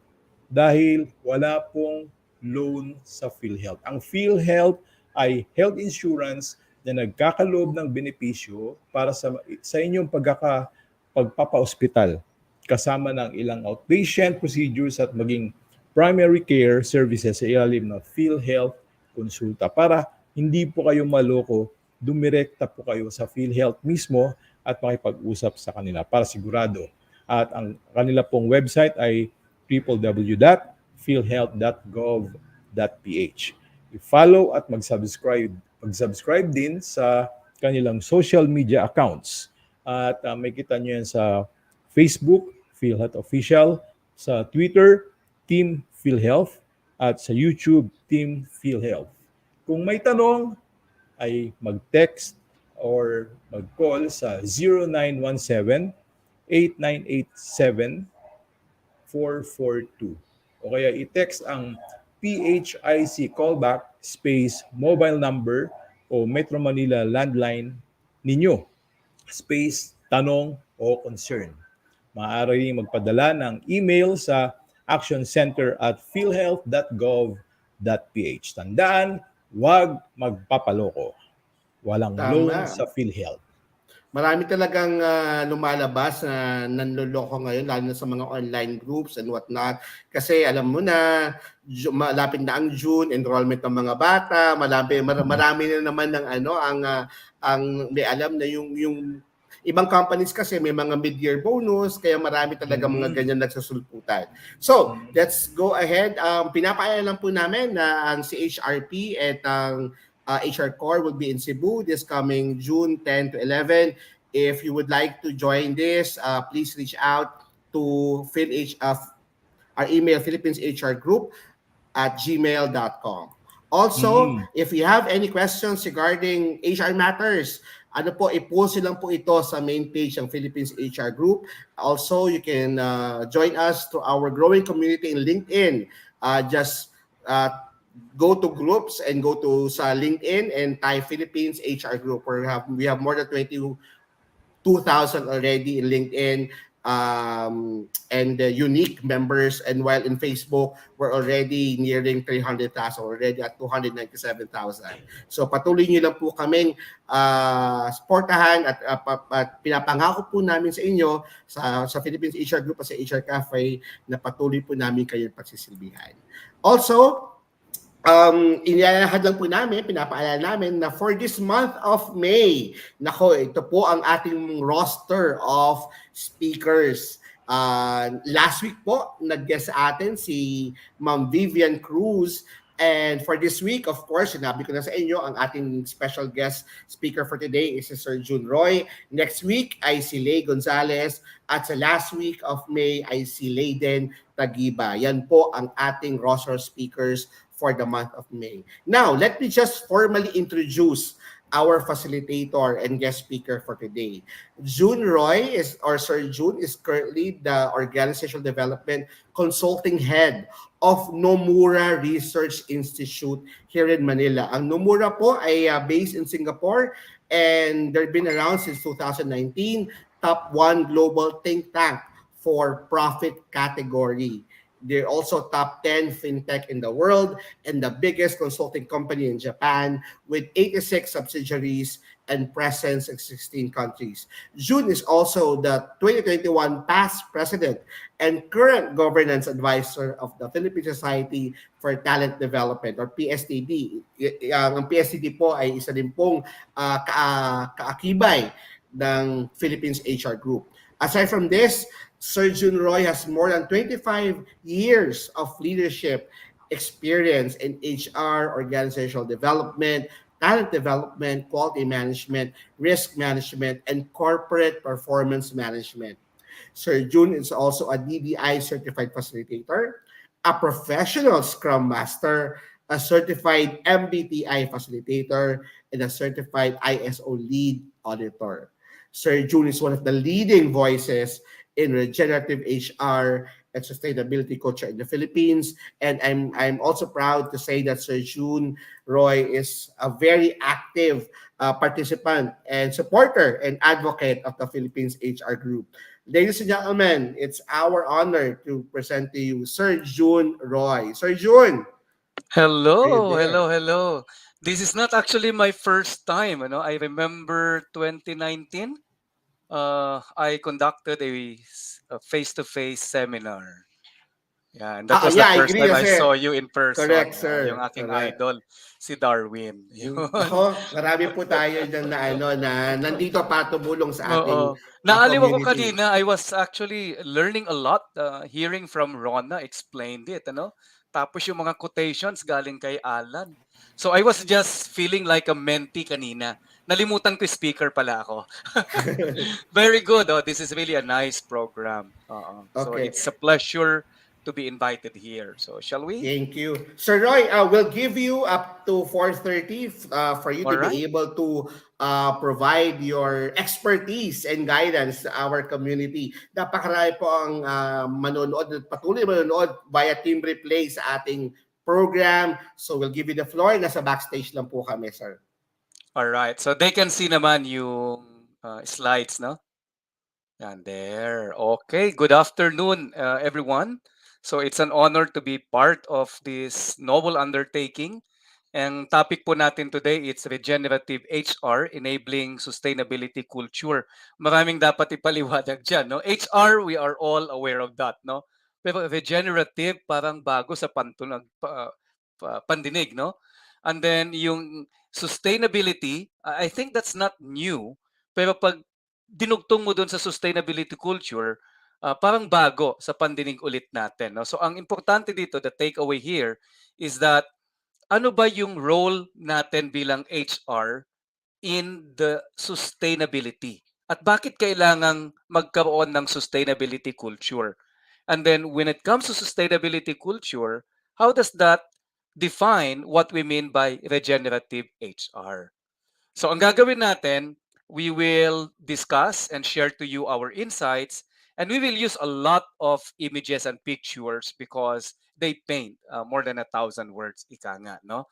dahil wala pong loan sa PhilHealth. Ang PhilHealth ay health insurance na nagkakaloob ng benepisyo para sa inyong pagpapa-ospital kasama ng ilang outpatient procedures at maging primary care services sa ilalim ng PhilHealth konsulta. Para hindi po kayo maloko, dumirekta po kayo sa PhilHealth mismo at makipag-usap sa kanila para sigurado. At ang kanila pong website ay www.philhealth.gov.ph. I-follow at mag-subscribe din sa kanilang social media accounts. At may kita nyo yan sa Facebook, PhilHealth Official, sa Twitter, Team PhilHealth, at sa YouTube, Team PhilHealth. Kung may tanong, ay mag-text or mag-call sa 0917-8987-442. O kaya i-text ang PHIC callback space mobile number o Metro Manila landline ninyo space tanong o concern. Maaari rin magpadala ng email sa actioncenter@philhealth.gov.ph. Tandaan, huwag magpapaloko. Walang loan Tama. sa PhilHealth. Marami talagang lumalabas na nanloloko ngayon, lalo na sa mga online groups and whatnot. Kasi alam mo na, malapit na ang June, enrollment ng mga bata, marami na naman ng ang may alam na yung ibang companies kasi may mga mid-year bonus, kaya marami talaga mga ganyan nagsasulputan. So, let's go ahead. Pinapaalala lang po namin na ang CHRP at ang HR Core will be in Cebu this coming June 10 to 11. If you would like to join this, please reach out to our email, philippines.hr.group@gmail.com. Also, if you have any questions regarding HR matters, i-post lang po ito sa main page ng Philippines HR Group. Also, you can join us through our growing community in LinkedIn. Just go to groups and go to sa LinkedIn and type Philippines HR Group. We have more than 22,000 already in LinkedIn. and unique members. And while in Facebook, we're already nearing 300,000, already at 297,000. So patuloy nyo lang po kaming supportahan at pinapangako po namin sa inyo sa Philippines HR Group at sa HR Cafe na patuloy po namin kayong pagsisilbihan. Also, inilahad lang po namin, pinapaalala namin na for this month of May, nako, ito po ang ating roster of speakers. Last week po, nag-guest sa atin si Ma'am Vivian Cruz. And for this week, of course, sinabi ko na sa inyo, ang ating special guest speaker for today is si Sir Jun Roy. Next week ay si Lay Gonzalez. At sa last week of May ay si Layden Tagiba. Yan po ang ating roster speakers for the month of May. Now, let me just formally introduce our facilitator and guest speaker for today. Jun Roy Sir Jun is currently the Organizational Development Consulting Head of Nomura Research Institute here in Manila. Ang Nomura po ay based in Singapore and they've been around since 2019, top 1 global think tank for profit category. They're also top 10 fintech in the world and the biggest consulting company in Japan with 86 subsidiaries and presence in 16 countries. June is also the 2021 past president and current governance advisor of the Philippine Society for Talent Development or PSTD. Ang PSTD po ay isa din pong kaakibay ng Philippines HR Group. Aside from this, Sir Jun Roy has more than 25 years of leadership experience in HR, organizational development, talent development, quality management, risk management, and corporate performance management. Sir Jun is also a DDI certified facilitator, a professional Scrum Master, a certified MBTI facilitator, and a certified ISO lead auditor. Sir Jun is one of the leading voices in regenerative HR and sustainability culture in the Philippines. And I'm also proud to say that Sir Jun Roy is a very active participant and supporter and advocate of the Philippines HR Group. Ladies and gentlemen, it's our honor to present to you Sir Jun Roy. Sir Jun, are you Hello, there? hello, hello. This is not actually my first time. I remember 2019. I conducted a face-to-face seminar. Yeah, and that was the Yeah, I first agree time I kasi. saw you in Correct, person. Yung sir. aking Correct. idol, si Darwin. Yun. Ako, marami po tayo dyan na na nandito para tumulong sa ating Oo. Naaliw ako community. kanina. I was actually learning a lot, hearing from Rona, explained it, Tapos yung mga quotations galing kay Alan. So I was just feeling like a mentee kanina. Nalimutan ko speaker pala ako. Very good. Oh, this is really a nice program. So Okay. it's a pleasure to be invited here. So shall we? Thank you. Sir Roy, we'll give you up to 4:30 for you All to right. be able to provide your expertise and guidance to our community. Napakarami po ang manonood at patuloy manonood via team replay sa ating program. So we'll give you the floor. Nasa backstage lang po kami, sir. All right. So they can see naman yung slides, no? And there. Okay. Good afternoon, everyone. So it's an honor to be part of this noble undertaking. Ang topic po natin today, it's regenerative HR, enabling sustainability culture. Maraming dapat ipaliwanag dyan, no? HR, we are all aware of that, no? Pero regenerative, parang bago sa pandinig, no? And then yung sustainability, I think that's not new. Pero pag dinugtong mo doon sa sustainability culture, parang bago sa pandinig ulit natin. No? So ang importante dito, the takeaway here, is that ano ba yung role natin bilang HR in the sustainability? At bakit kailangang magkaroon ng sustainability culture? And then when it comes to sustainability culture, how does that define what we mean by regenerative HR? So ang gagawin natin, we will discuss and share to you our insights, and we will use a lot of images and pictures because they paint more than 1,000 words, ika nga, no?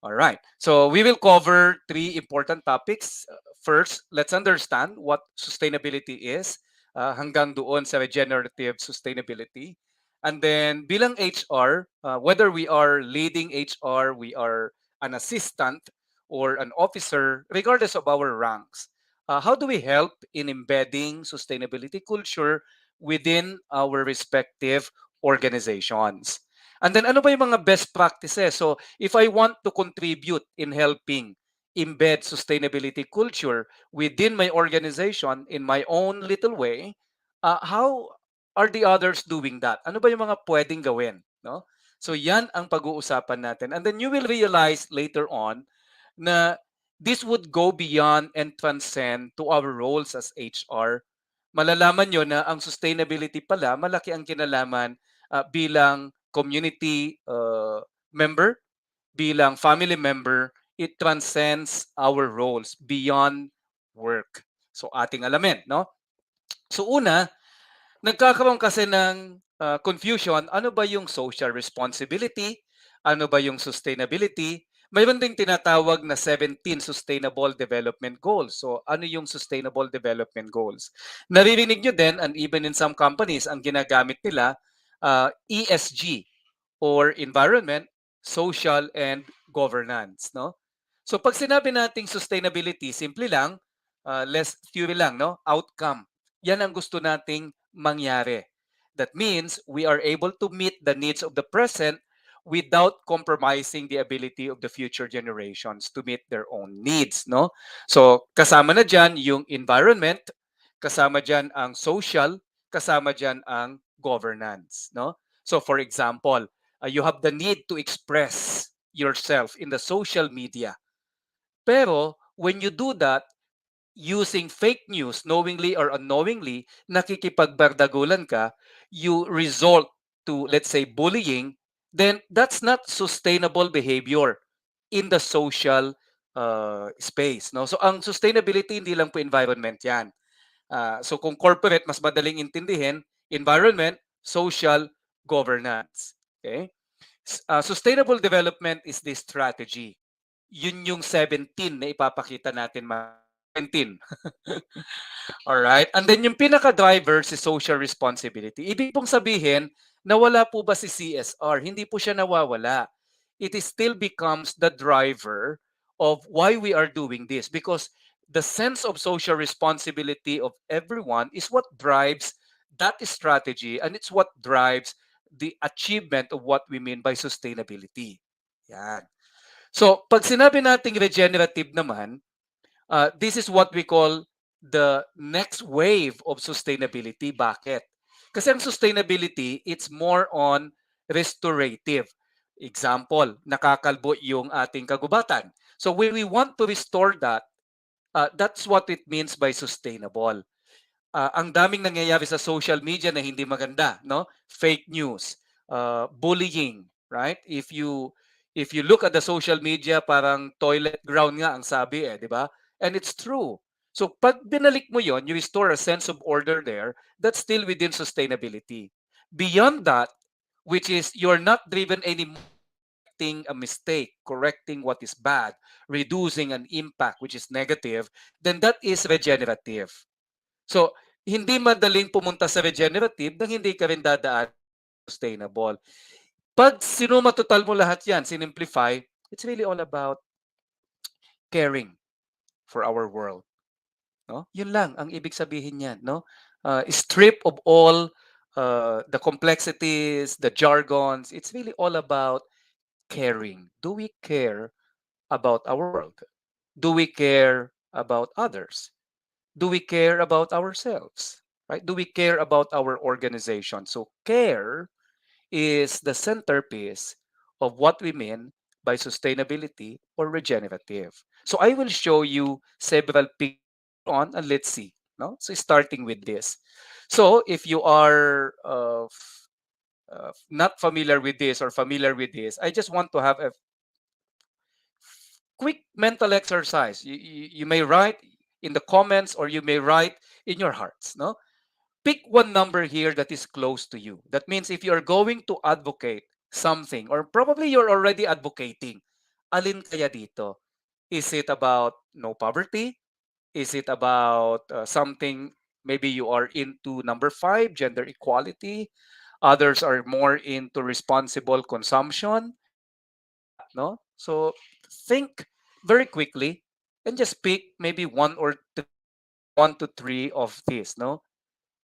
All right. So we will cover three important topics. First, let's understand what sustainability is. hanggang doon sa regenerative sustainability. And then bilang HR, whether we are leading HR, we are an assistant or an officer, regardless of our ranks, how do we help in embedding sustainability culture within our respective organizations? And then ano ba yung mga best practices? So if I want to contribute in helping embed sustainability culture within my organization in my own little way, how are the others doing that? Ano ba yung mga pwedeng gawin? No? So yan ang pag-uusapan natin. And then you will realize later on na this would go beyond and transcend to our roles as HR. Malalaman nyo na ang sustainability pala, malaki ang kinalaman bilang community member, bilang family member, it transcends our roles beyond work. So ating alamin, no? So una, nagkakaroon kasi ng confusion, ano ba yung social responsibility? Ano ba yung sustainability? Mayroon ding tinatawag na 17 Sustainable Development Goals. So ano yung Sustainable Development Goals? Naririnig nyo din, and even in some companies, ang ginagamit nila, ESG or Environment, Social, and Governance. No? So pag sinabi nating sustainability, simple lang, less theory lang, no? Outcome. Yan ang gusto nating mangyari. That means we are able to meet the needs of the present without compromising the ability of the future generations to meet their own needs, no? So kasama na diyan yung environment, kasama diyan ang social, kasama diyan ang governance, no? So for example, you have the need to express yourself in the social media. Pero when you do that, using fake news, knowingly or unknowingly, nakikipagbardagulan ka, you result to, let's say, bullying, then that's not sustainable behavior in the social space. No? So ang sustainability, hindi lang po environment yan. So kung corporate, mas madaling intindihin, environment, social, governance. Okay? Sustainable development is the strategy. Yun yung 17 na ipapakita natin 17. Alright? And then yung pinaka-driver si social responsibility. Ibig pong sabihin, nawala po ba si CSR? Hindi po siya nawawala. It is still becomes the driver of why we are doing this because the sense of social responsibility of everyone is what drives that strategy and it's what drives the achievement of what we mean by sustainability. Yan. So, pag sinabi nating regenerative naman, this is what we call the next wave of sustainability. Bakit? Kasi ang sustainability, it's more on restorative. Example, nakakalbo yung ating kagubatan. So when we want to restore that, that's what it means by sustainable. Ang daming nangyayari sa social media na hindi maganda, no? Fake news, bullying, right? If you look at the social media, parang toilet ground nga ang sabi eh, di ba? And it's true. So pag binalik mo yon, you restore a sense of order there, that's still within sustainability. Beyond that, which is you're not driven anymore correcting a mistake, correcting what is bad, reducing an impact which is negative, then that is regenerative. So, hindi madaling pumunta sa regenerative nang hindi ka rin dadaan sustainable. Pag sinumatotal mo lahat yan, sinimplify, it's really all about caring for our world. No? Yun lang ang ibig sabihin niyan. No? Strip of all the complexities, the jargons, it's really all about caring. Do we care about our world? Do we care about others? Do we care about ourselves? Right? Do we care about our organization? So care is the centerpiece of what we mean by sustainability or regenerative. So I will show you several pictures later on and let's see. No? So starting with this. So if you are not familiar with this or familiar with this, I just want to have a quick mental exercise. You may write in the comments or you may write in your hearts. No? Pick one number here that is close to you. That means if you are going to advocate something, or probably you're already advocating, alin kaya dito? Is it about no poverty? Is it about something Maybe you are into number 5, gender equality. Others are more into responsible consumption, like that, no? So think very quickly and just pick maybe one to three of these, no?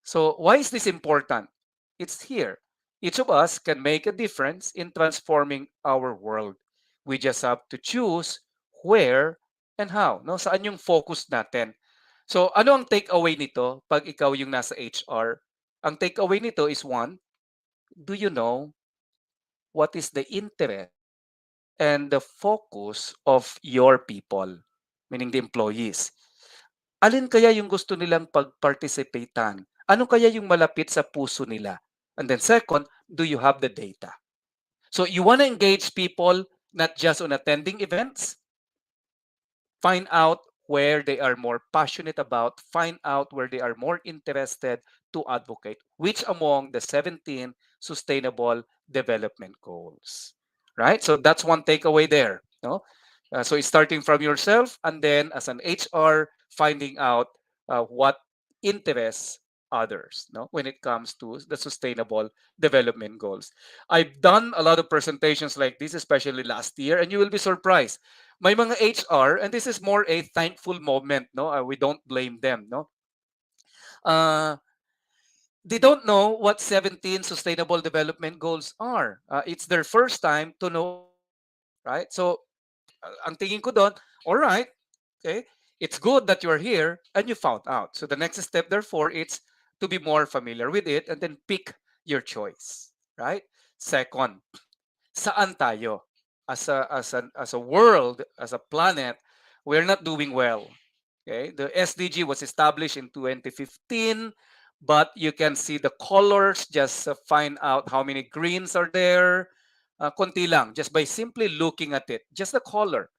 So why is this important? It's here. Each of us can make a difference in transforming our world. We just have to choose where and how, no? Saan yung focus natin? So ano ang takeaway nito pag ikaw yung nasa HR? Ang takeaway nito is one, do you know what is the interest and the focus of your people, meaning the employees? Alin kaya yung gusto nilang pag-participatan? Ano kaya yung malapit sa puso nila? And then second, do you have the data? So you want to engage people not just on attending events, find out where they are more passionate about, find out where they are more interested to advocate, which among the 17 sustainable development goals. Right? So that's one takeaway there. No? So it's starting from yourself, and then as an HR, finding out what interests others, no, when it comes to the sustainable development goals. I've done a lot of presentations like this, especially last year, and you will be surprised. May mga HR, and this is more a thankful moment, no? We don't blame them, no? Uh, they don't know what 17 sustainable development goals are. It's their first time to know about it, right? So, ang tingin ko doon, all right, okay, it's good that you're here and you found out. So the next step, therefore, it's to be more familiar with it and then pick your choice, right? Second, saan tayo as a world, as a planet, we're not doing well. Okay, the SDG was established in 2015, but you can see the colors. Just find out how many greens are there. Konti lang, just by simply looking at it, just the color,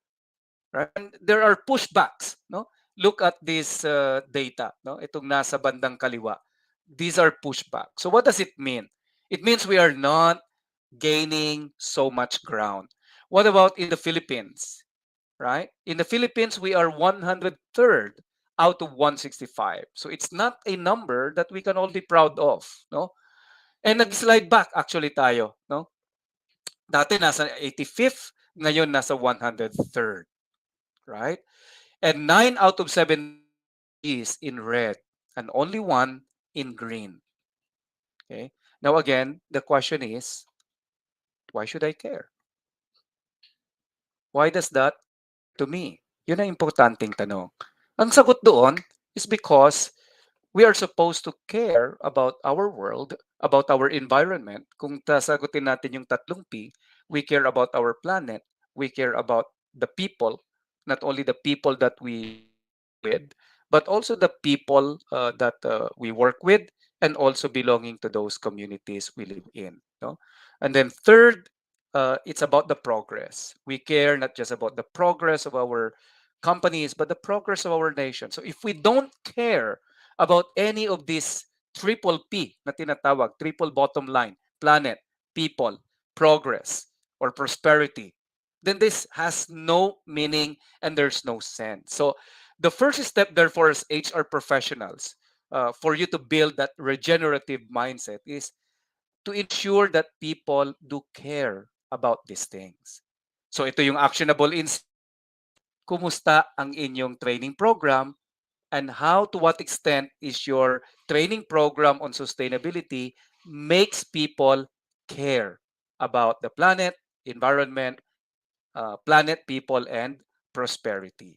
right? And there are pushbacks, no? Look at this data, no? Itong nasa bandang kaliwa. These are pushbacks. So what does it mean? It means we are not gaining so much ground. What about in the Philippines, right? In the Philippines, we are 103rd out of 165. So it's not a number that we can all be proud of, no? And nag-slide back actually tayo, no? Dati nasa 85th, ngayon nasa 103rd, right? And 9 out of 17 is in red and only one in green. Okay. Now again, the question is, why should I care? Why does that matter to me? Yun ang importanteng tanong. Ang sagot doon is because we are supposed to care about our world, about our environment. Kung sasagutin natin yung tatlong P, we care about our planet, we care about the people, not only the people that we live with, but also the people that we work with, and also belonging to those communities we live in. No? And then third, it's about the progress. We care not just about the progress of our companies, but the progress of our nation. So if we don't care about any of these triple P na tinatawag, triple bottom line, planet, people, progress, or prosperity, then this has no meaning and there's no sense. So the first step, therefore, as HR professionals, for you to build that regenerative mindset is to ensure that people do care about these things. So ito yung actionable insights. Kumusta ang inyong training program, and how, to what extent is your training program on sustainability makes people care about the planet, environment, planet, people, and prosperity.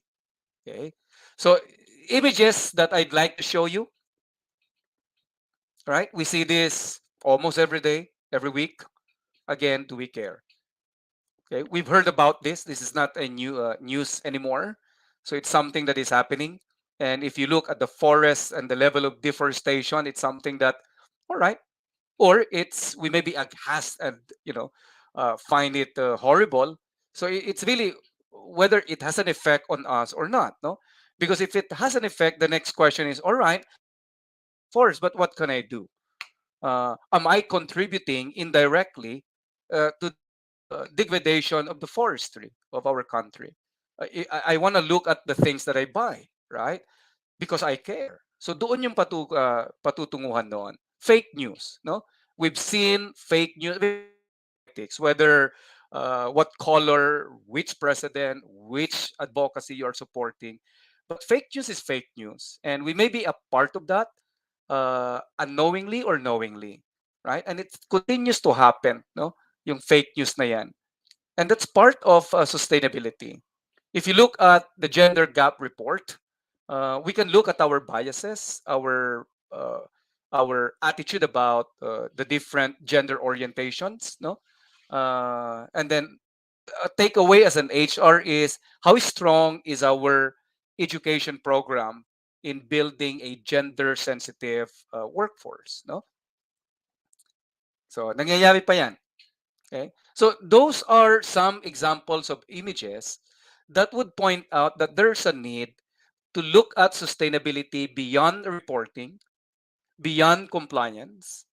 Okay. So images that I'd like to show you, right? We see this almost every day, every week. Again, do we care? Okay, we've heard about this. This is not a new news anymore. So it's something that is happening. And if you look at the forests and the level of deforestation, it's something that, all right, or it's we maybe aghast and find it horrible. So it's really whether it has an effect on us or not, no? Because if it has an effect, the next question is, all right, I care about the forest, but what can I do? Am I contributing indirectly to the degradation of the forestry of our country? I want to look at the things that I buy, right? Because I care. So doon yung patutunguhan noon. Fake news, no? We've seen fake news politics, whether what color, which president, which advocacy you're supporting. But fake news is fake news. And we may be a part of that unknowingly or knowingly, right? And it continues to happen, no? Yung fake news na yan. And that's part of sustainability. If you look at the gender gap report, we can look at our biases, our attitude about the different gender orientations, no? And then a takeaway as an HR is how strong is our education program in building a gender sensitive workforce, no? So nangyayari pa yan. Okay? So those are some examples of images that would point out that there's a need to look at sustainability beyond reporting, beyond compliance,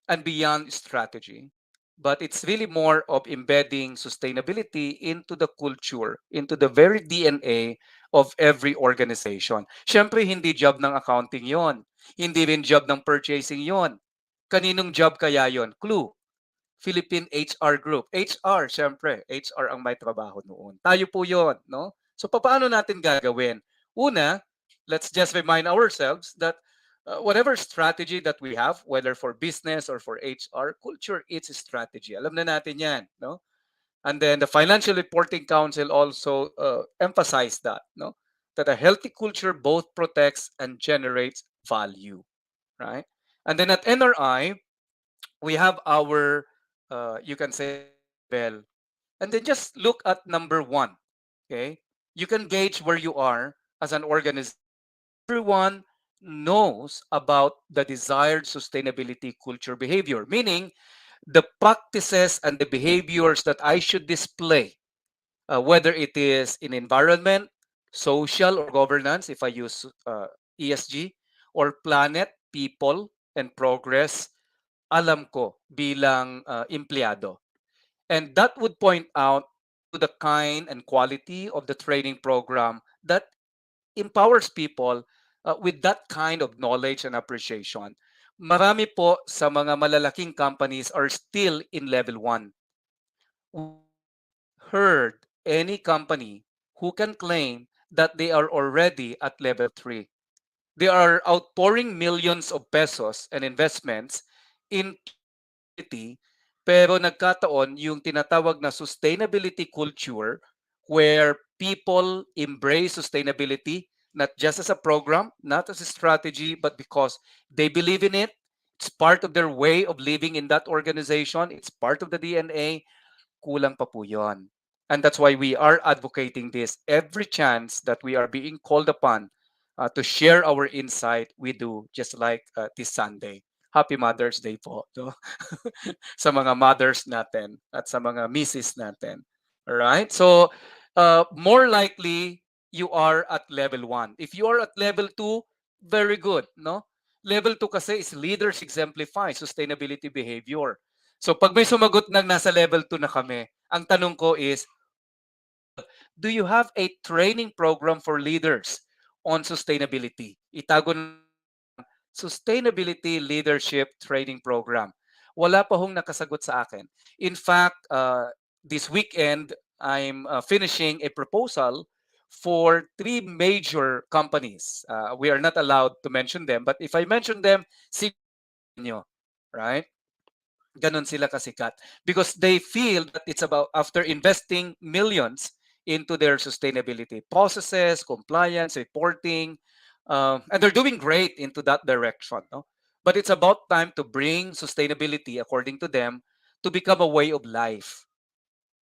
and beyond strategy. But it's really more of embedding sustainability into the culture, into the very DNA of every organization. Siyempre, hindi job ng accounting yon. Hindi rin job ng purchasing yon. Kaninong job kaya yon? Clue. Philippine HR Group. HR, syempre. HR ang may trabaho noon. Tayo po yon, no? So, paano natin gagawin? Una, let's just remind ourselves that whatever strategy that we have, whether for business or for HR, culture is a strategy. Alam na natin yan, no? And then the Financial Reporting Council also emphasized that, no? That a healthy culture both protects and generates value, right? And then at NRI, we have our, you can say, level. And then just look at number one, okay? You can gauge where you are as an organization. Everyone knows about the desired sustainability culture behavior, meaning the practices and the behaviors that I should display, whether it is in environment, social, or governance, if I use ESG, or planet, people, and progress, alam ko bilang empleyado. And that would point out to the kind and quality of the training program that empowers people with that kind of knowledge and appreciation. Marami po sa mga malalaking companies are still in level 1. We haven't heard any company who can claim that they are already at level 3. They are outpouring millions of pesos and investments into sustainability, pero nagkataon yung tinatawag na sustainability culture where people embrace sustainability not just as a program, not as a strategy, but because they believe in it. It's part of their way of living in that organization. It's part of the DNA. Kulang pa po yun. And that's why we are advocating this every chance that we are being called upon to share our insight. We do, just like this Sunday. Happy Mother's Day po, no? Sa mga mothers natin at sa mga misses natin. Alright? So, more likely, you are at level 1. If you are at level 2, very good, no? Level 2 kasi is leaders exemplify sustainability behavior. So, pag may sumagot ng nasa level 2 na kami, ang tanong ko is, do you have a training program for leaders on sustainability? Itago na Sustainability Leadership Training Program. Wala pa hong nakasagot sa akin. In fact, this weekend, I'm finishing a proposal for 3 major companies. We are not allowed to mention them, but if I mention them, siguro, right? Ganon sila kasikat. Because they feel that it's about, after investing millions into their sustainability processes, compliance, reporting, and they're doing great into that direction. No? But it's about time to bring sustainability, according to them, to become a way of life.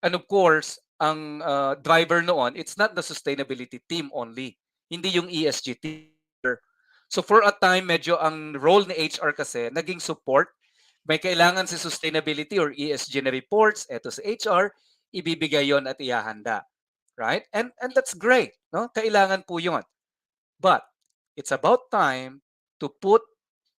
And of course, ang driver noon, it's not the sustainability team only. Hindi yung ESG team. So for a time, medyo ang role ni HR kasi, naging support. May kailangan si sustainability or ESG na reports, eto sa HR, ibibigay yon at ihahanda. Right? And that's great. No? Kailangan po yon. But it's about time to put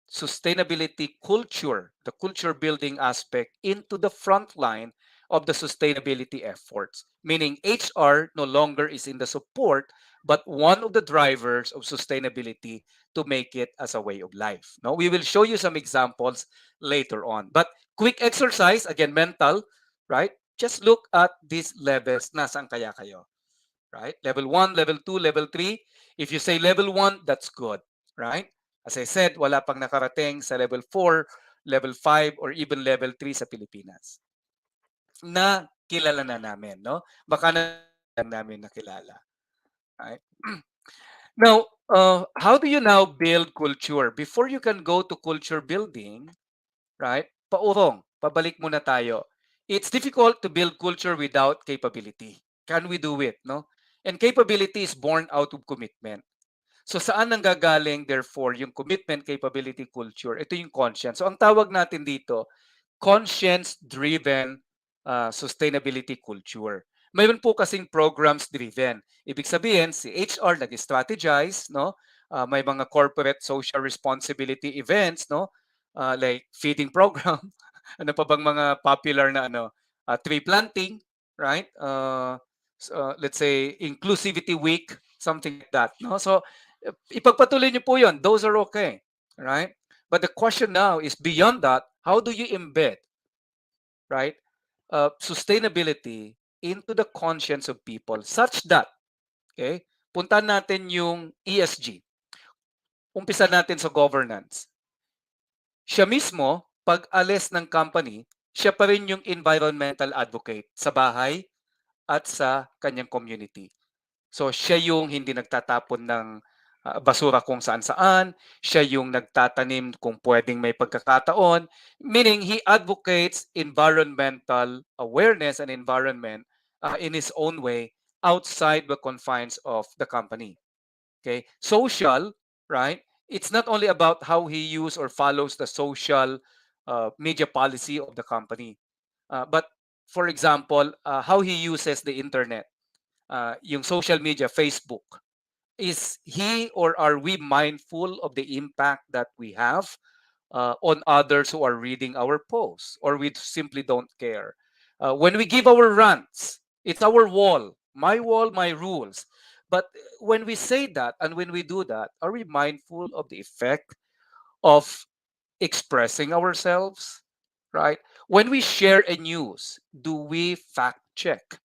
sustainability culture, the culture building aspect, into the front line of the sustainability efforts, meaning HR no longer is in the support, but one of the drivers of sustainability to make it as a way of life. No, we will show you some examples later on. But quick exercise, again, mental, right? Just look at these levels. Nasaan kaya kayo? Right? Level 1, level 2, level 3. If you say level 1, that's good. Right? As I said, wala pang nakarating sa level 4, level 5, or even level 3 sa Pilipinas na kilala na namin, no? Baka na lang namin nakilala. Right? Now, how do you now build culture? Before you can go to culture building, right? Paurong, pabalik muna tayo. It's difficult to build culture without capability. Can we do it, no? And capability is born out of commitment. So saan nanggagaling therefore yung commitment, capability, culture? Ito yung conscience. So ang tawag natin dito, conscience-driven sustainability culture. Mayroon po kasing programs driven. Ibig sabihin, si HR nag-strategize, no? May mga corporate social responsibility events, no? Like feeding program. Ano pa bang mga popular na ano? Tree planting, right? Let's say inclusivity week, something like that, no? So ipagpatuloy niyo po 'yon. Those are okay, right? But the question now is beyond that, how do you embed, right, sustainability into the conscience of people such that, okay, puntahan natin yung ESG. Umpisa natin sa governance. Siya mismo, pag alis ng company, siya pa rin yung environmental advocate sa bahay at sa kanyang community. So siya yung hindi nagtatapon ng basura kung saan-saan, siya yung nagtatanim kung pwedeng may pagkakataon, meaning he advocates environmental awareness and environment in his own way outside the confines of the company. Okay? Social, right? It's not only about how he uses or follows the social media policy of the company, but for example, how he uses the internet, yung social media, Facebook. Is he or are we mindful of the impact that we have on others who are reading our posts, or we simply don't care? When we give our rants, it's our wall, my rules. But when we say that and when we do that, are we mindful of the effect of expressing ourselves? Right? When we share a news, do we fact check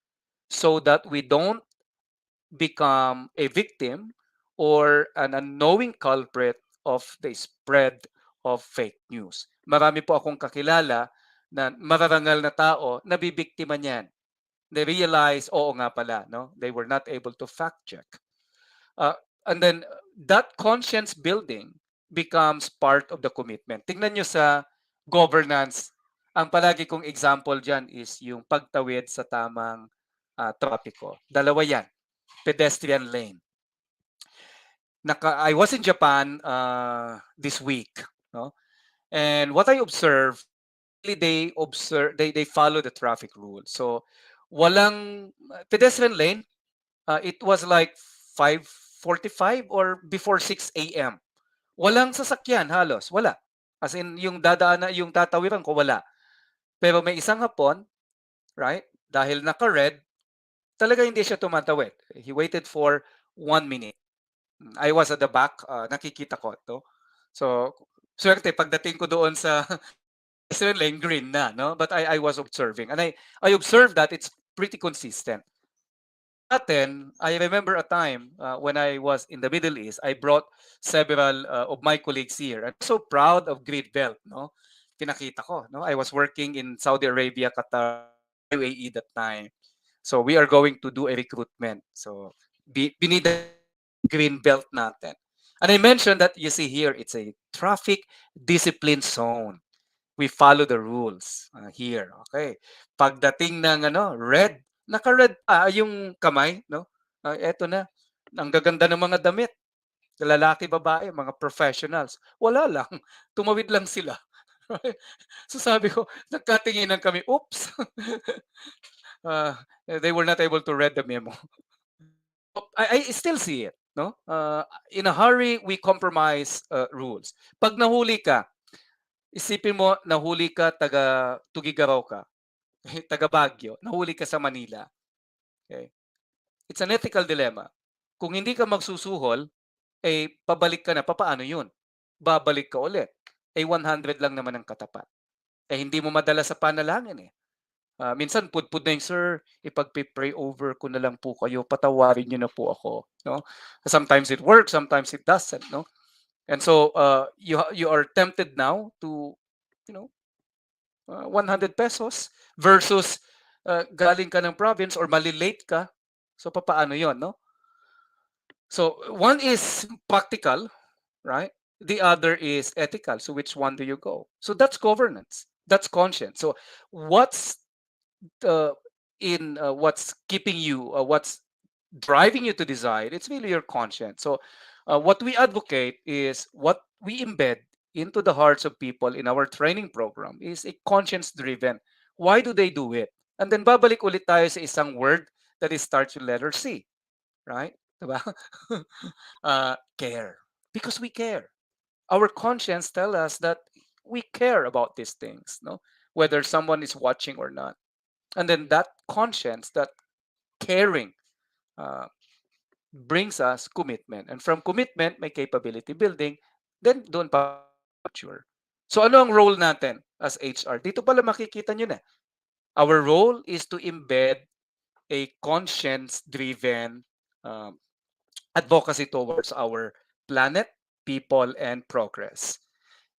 so that we don't become a victim or an unknowing culprit of the spread of fake news? Marami po akong kakilala na mararangal na tao na bibiktima niyan. They realize, oo nga pala, no? They were not able to fact check. Uh, and then that conscience building becomes part of the commitment. Tingnan nyo sa governance. Ang palagi kong example dyan is yung pagtawid sa tamang trapiko. Dalawa yan. Pedestrian lane. I was in Japan this week, no? And what I observed, really they follow the traffic rules. So walang pedestrian lane. It was like 5:45 or before 6 a.m. Walang sasakyan halos, wala. As in yung dadaan na yung tatawiran ko wala. Pero may isang hapon, right? Dahil naka-red, talaga hindi siya tumatawid. He waited for 1 minute. I was at the back, nakikita ko to. So, swerte pagdating ko doon sa Israel lane, green na, no? But I was observing. And I observed that it's pretty consistent. Atin, I remember a time when I was in the Middle East, I brought several of my colleagues here. I'm so proud of Green Belt, no? Pinakita ko, no? I was working in Saudi Arabia, Qatar, UAE that time. So we are going to do a recruitment. So binida green belt natin. And I mentioned that you see here, it's a traffic discipline zone. We follow the rules here. Okay. Pagdating ng red, naka-red pa yung kamay, no? Eto na. Ang gaganda ng mga damit. Lalaki, babae, mga professionals. Wala lang. Tumawid lang sila. So sabi ko, nagkatinginan kami, oops. They were not able to read the memo. I still see it, no? In a hurry, we compromise rules. Pag nahuli ka, isipin mo, nahuli ka, taga Tugigaraw ka. taga Baguio, nahuli ka sa Manila. Okay? It's an ethical dilemma. Kung hindi ka magsusuhol, pabalik ka na, papaano yun? Babalik ka ulit. 100 lang naman ang katapat. Hindi mo madala sa panalangin eh. Minsan pudpud na yung, "Sir, ipagpe-pray over ko na lang po kayo, patawarin niyo na po ako." No? Sometimes it works, sometimes it doesn't. No? And so you are tempted now to, 100 pesos versus galing ka ng province or malilate ka. So papaano yon, no? So one is practical, right? The other is ethical. So which one do you go? So that's governance. That's conscience. So what's uh, in what's keeping you, what's driving you to decide? It's really your conscience. So what we advocate is what we embed into the hearts of people in our training program is a conscience driven. Why do they do it? And then babalik ulit tayo sa isang word that is starts with letter C, right? Diba? Care. Because we care. Our conscience tell us that we care about these things, no? Whether someone is watching or not. And then that conscience, that caring, uh, brings us commitment. And from commitment, may capability building. Then doon papasok yung culture. So ano ang role natin as HR? Dito pala makikita nyo na. Our role is to embed a conscience-driven um, advocacy towards our planet, people, and progress.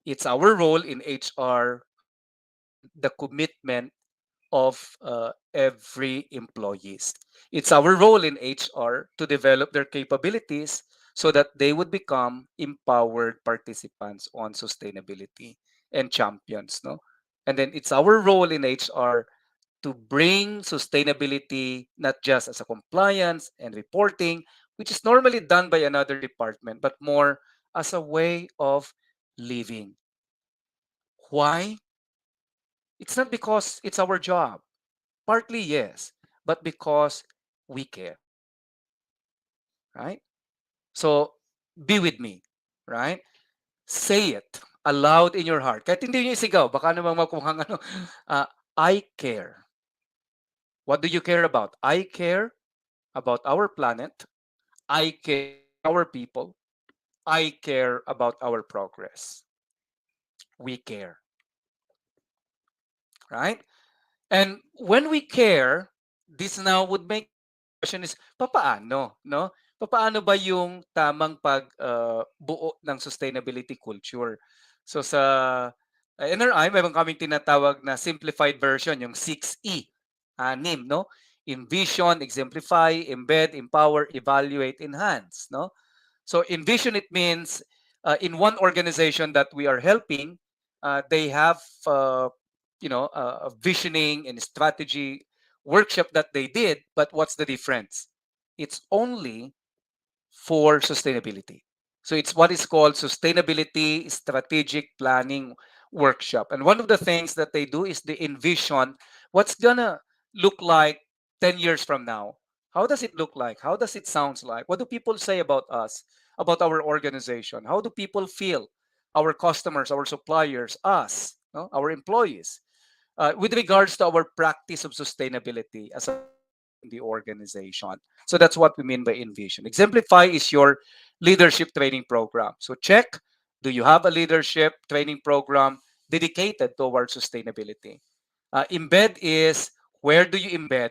It's our role in HR to strengthen the commitment of every employees. It's our role in HR to develop their capabilities so that they would become empowered participants on sustainability and champions, no? And then it's our role in HR to bring sustainability not just as a compliance and reporting, which is normally done by another department, but more as a way of living. Why? It's not because it's our job. Partly, yes, but because we care, right? So, be with me, right? Say it aloud in your heart. Kahit hindi nyo isigaw, baka naman makuhang ano, I care. What do you care about? I care about our planet. I care about our people. I care about our progress. We care, right? And when we care, this now would make sense. The question is, papaano, no? Papaano ba yung tamang pagbuo ng sustainability culture? So sa NRI, mayroon kaming tinatawag na simplified version, yung 6E. Anim, no? Envision, exemplify, embed, empower, evaluate, enhance, no? So envision, it means in one organization that we are helping, they have a visioning and strategy workshop that they did, but what's the difference? It's only for sustainability. So it's what is called sustainability strategic planning workshop. And one of the things that they do is they envision what's gonna look like 10 years from now. How does it look like? How does it sound like? What do people say about us, about our organization? How do people feel? Our customers, our suppliers, us, no? Our employees, with regards to our practice of sustainability as a whole in the organization. So that's what we mean by envision. Exemplify is your leadership training program. So check, do you have a leadership training program dedicated towards sustainability? Embed is, where do you embed?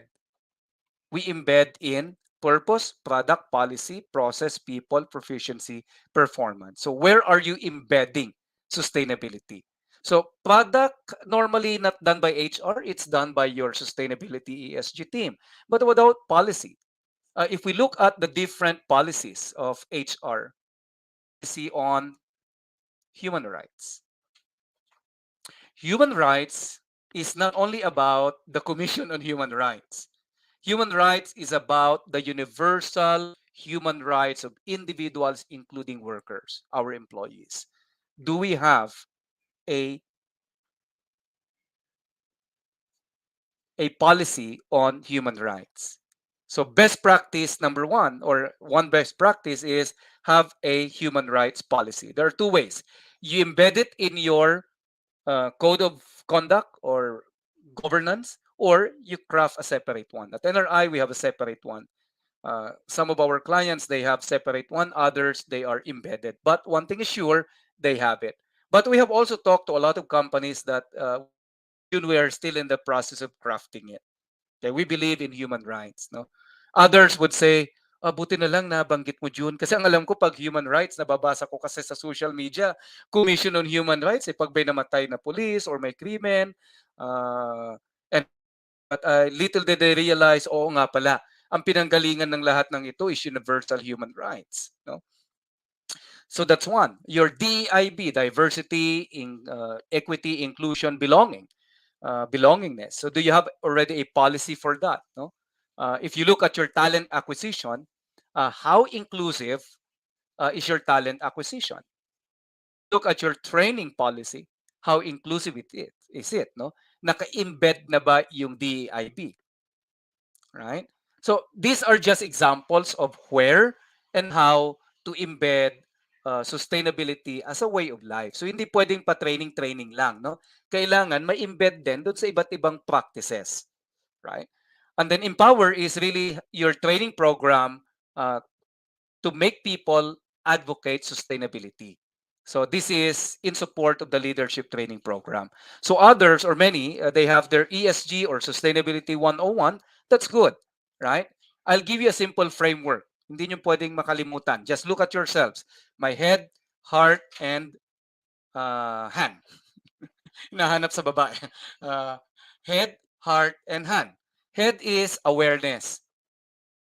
We embed in purpose, product, policy, process, people, proficiency, performance. So where are you embedding sustainability? So product normally not done by HR, it's done by your sustainability ESG team. But without policy, if we look at the different policies of HR, policy on human rights. Human rights is not only about the Commission on Human Rights. Human rights is about the universal human rights of individuals, including workers, our employees. Do we have a, a policy on human rights? So, best practice number one, or one best practice is have a human rights policy. There are two ways. You embed it in your code of conduct or governance, or you craft a separate one. At NRI, we have a separate one. Some of our clients, they have separate one, others, they are embedded. But one thing is sure, they have it. But we have also talked to a lot of companies that we are still in the process of crafting it. Okay, we believe in human rights. No, others would say, buti na lang nabanggit mo June. Kasi ang alam ko pag human rights, nababasa ko kasi sa social media, Commission on Human Rights, pag may namatay na police or may krimen, and but little did they realize, oo nga pala, ang pinanggalingan ng lahat ng ito is universal human rights. No? So that's one. Your DEIB, diversity, equity, inclusion, belonging, belongingness. So do you have already a policy for that? No. If you look at your talent acquisition, how inclusive is your talent acquisition? Look at your training policy. How inclusive is it? No. Naka-embed na ba yung DEIB? Right? So these are just examples of where and how to embed sustainability as a way of life. So hindi pwedeng pa-training lang, no? Kailangan may embed din doon sa iba't ibang practices, right? And then empower is really your training program uh, to make people advocate sustainability. So this is in support of the leadership training program. So others or many, they have their ESG or sustainability 101. That's good, right? I'll give you a simple framework. Hindi nyo pwedeng makalimutan. Just look at yourselves. My head, heart, and hand. Hinahanap sa babae. Uh, head, heart, and hand. Head is awareness.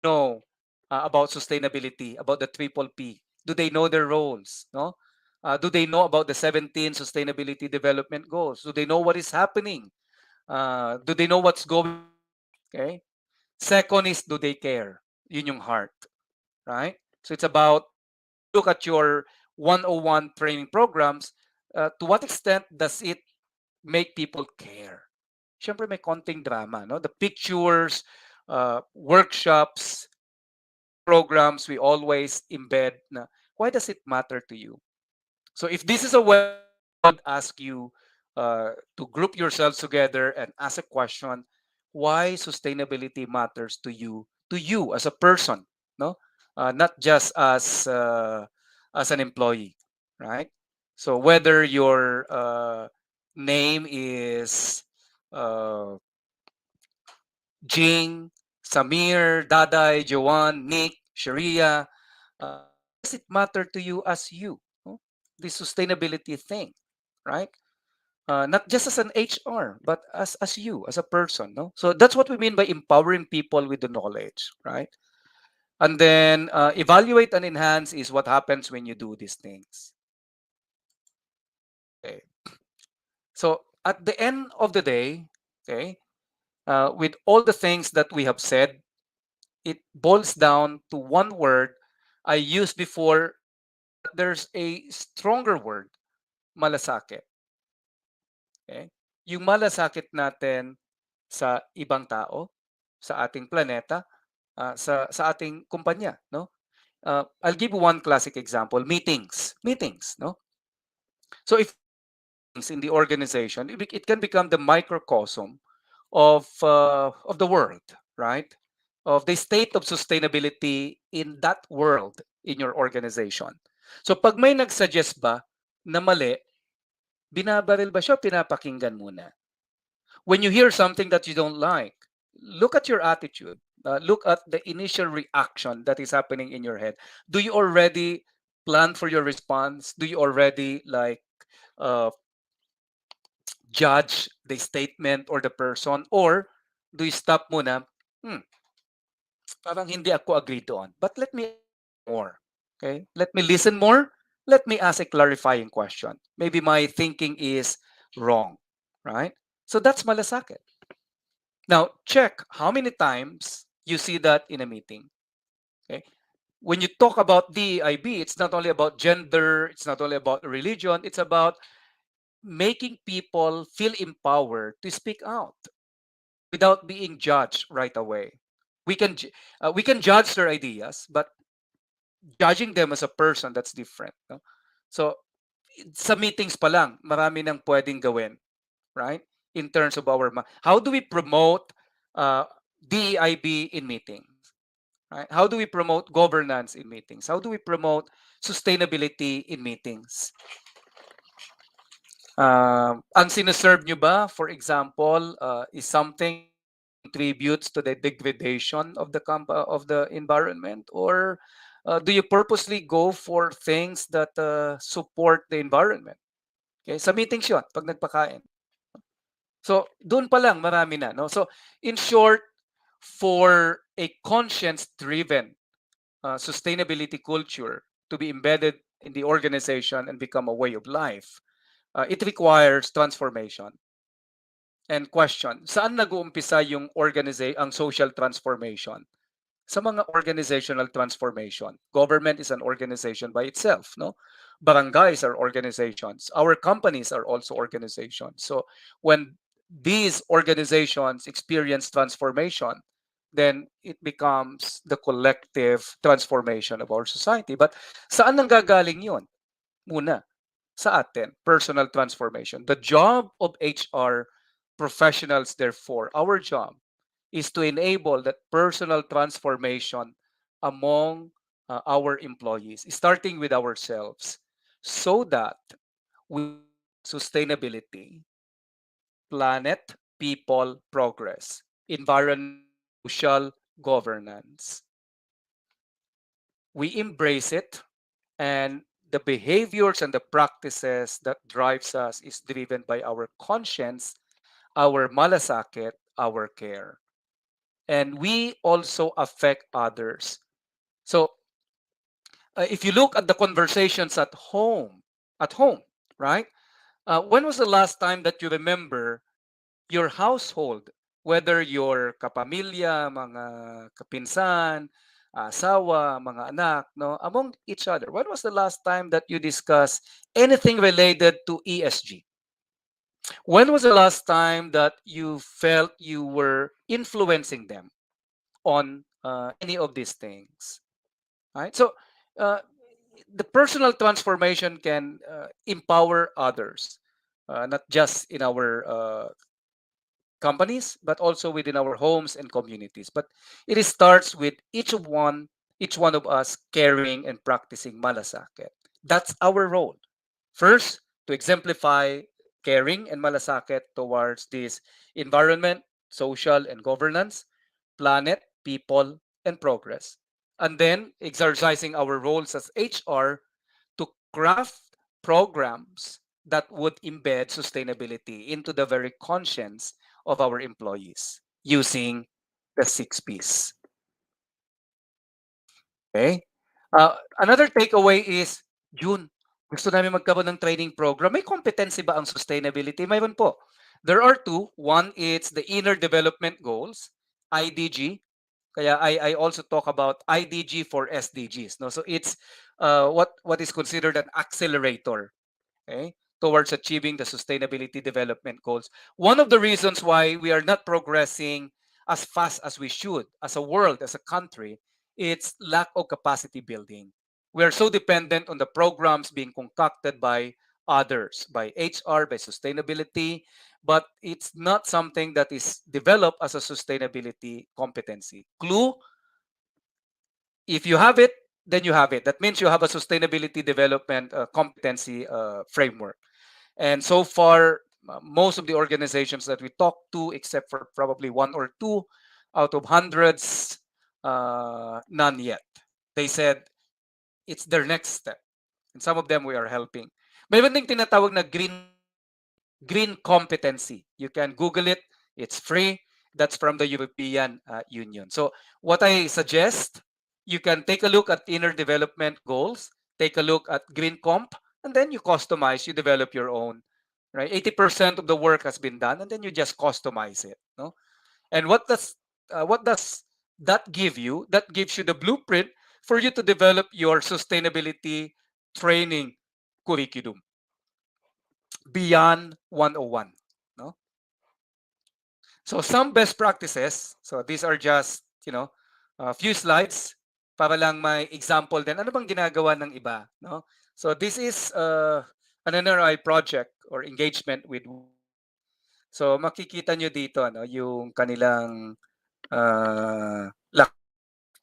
Know about sustainability, about the triple P? Do they know their roles? No? Do they know about the 17 sustainability development goals? Do they know what is happening? Do they know what's going? Okay. Second is, do they care? Yun yung heart, right? So it's about look at your 101 training programs. To what extent does it make people care? Siyempre may konting drama, no? The pictures, workshops, programs, we always embed na, why does it matter to you? So if this is a way I would ask you to group yourselves together and ask a question, why sustainability matters to you as a person, no? Not just as an employee, right? So whether your name is uh, Jing, Samir, Daday, Joanne, Nick, Sharia, why does it matter to you as you? No? The sustainability thing, right? Not just as an HR, but as you, as a person. No, so that's what we mean by empowering people with the knowledge, right? And then evaluate and enhance is what happens when you do these things. Okay. So at the end of the day, okay, with all the things that we have said, it boils down to one word I used before. There's a stronger word, malasakit. Okay? Yung malasakit natin sa ibang tao, sa ating planeta, sa ating kumpanya, no? I'll give you one classic example, meetings, no? So if in the organization, it can become the microcosm of the world, right? Of the state of sustainability in that world in your organization. So pag may nagsuggest ba na mali, binabaril ba siya, pinapakinggan muna? When you hear something that you don't like, look at your attitude. Look at the initial reaction that is happening in your head. Do you already plan for your response? Do you already like uh, judge the statement or the person? Or do you stop muna? Hmm, parang hindi ako agree doon. But let me more. Okay? Let me listen more. Let me ask a clarifying question. Maybe my thinking is wrong. Right? So that's malasakit. Now, check how many times you see that in a meeting. Okay? When you talk about DEIB, it's not only about gender, it's not only about religion, it's about making people feel empowered to speak out without being judged right away. We can judge their ideas, but judging them as a person, that's different. No? So sa meetings pa lang, marami nang pwedeng gawin, right? in terms of our how do we promote uh, DEIB in meetings, right? How do we promote governance in meetings? How do we promote sustainability in meetings? Ang sinaserve nyo ba, for example, is something that contributes to the degradation of the environment, or do you purposely go for things that support the environment? Okay, sa meetings yun, pag nagpakain. So, doon pa lang marami na, no? So, in short, for a conscience-driven sustainability culture to be embedded in the organization and become a way of life, it requires transformation. And question, saan nag-uumpisa yung ang social transformation? Sa mga organizational transformation. Government is an organization by itself, no? Barangays are organizations. Our companies are also organizations. So when these organizations experience transformation, then it becomes the collective transformation of our society. But saan nanggagaling yun? Muna, sa atin, personal transformation. The job of HR professionals, therefore, our job is to enable that personal transformation among our employees, starting with ourselves, so that we promote sustainability, planet, people, progress, environment, social, governance. We embrace it, and the behaviors and the practices that drives us is driven by our conscience, our malasakit, our care. And we also affect others. So if you look at the conversations at home, right? When was the last time that you remember your household, whether your kapamilya, mga kapinsan, asawa, mga anak, no, among each other? When was the last time that you discussed anything related to ESG? When was the last time that you felt you were influencing them on any of these things? Right? So uh, the personal transformation can empower others, not just in our companies, but also within our homes and communities. But it starts with each one of us caring and practicing malasakit. That's our role. First, to exemplify caring and malasakit towards this environment, social and governance, planet, people, and progress. And then exercising our roles as HR to craft programs that would embed sustainability into the very conscience of our employees using the 6 Ps. Okay? Another takeaway is, June, gusto namin magkaroon ng training program. May competency ba ang sustainability? Mayroon po. There are two. One is the inner development goals, IDG. Kaya I also talk about IDG for SDGs. No? So it's what is considered an accelerator, okay, towards achieving the sustainability development goals. One of the reasons why we are not progressing as fast as we should as a world, as a country, it's lack of capacity building. We are so dependent on the programs being concocted by others, by HR, by sustainability, but it's not something that is developed as a sustainability competency. Clue, if you have it, then you have it. That means you have a sustainability development competency framework. And so far, most of the organizations that we talk to, except for probably one or two out of hundreds, none yet. They said it's their next step. And some of them we are helping. Mayroon ding tinatawag na green competency. You can Google it. It's free. That's from the European Union. So what I suggest, you can take a look at inner development goals, take a look at green comp, and then you customize, you develop your own. Right? 80% of the work has been done, and then you just customize it. No? And what does that give you? That gives you the blueprint for you to develop your sustainability training curriculum beyond 101. No? So some best practices. So these are just, a few slides para lang may example din. Ano bang ginagawa ng iba? No? So this is an NRI project or engagement with So makikita nyo dito yung kanilang laki.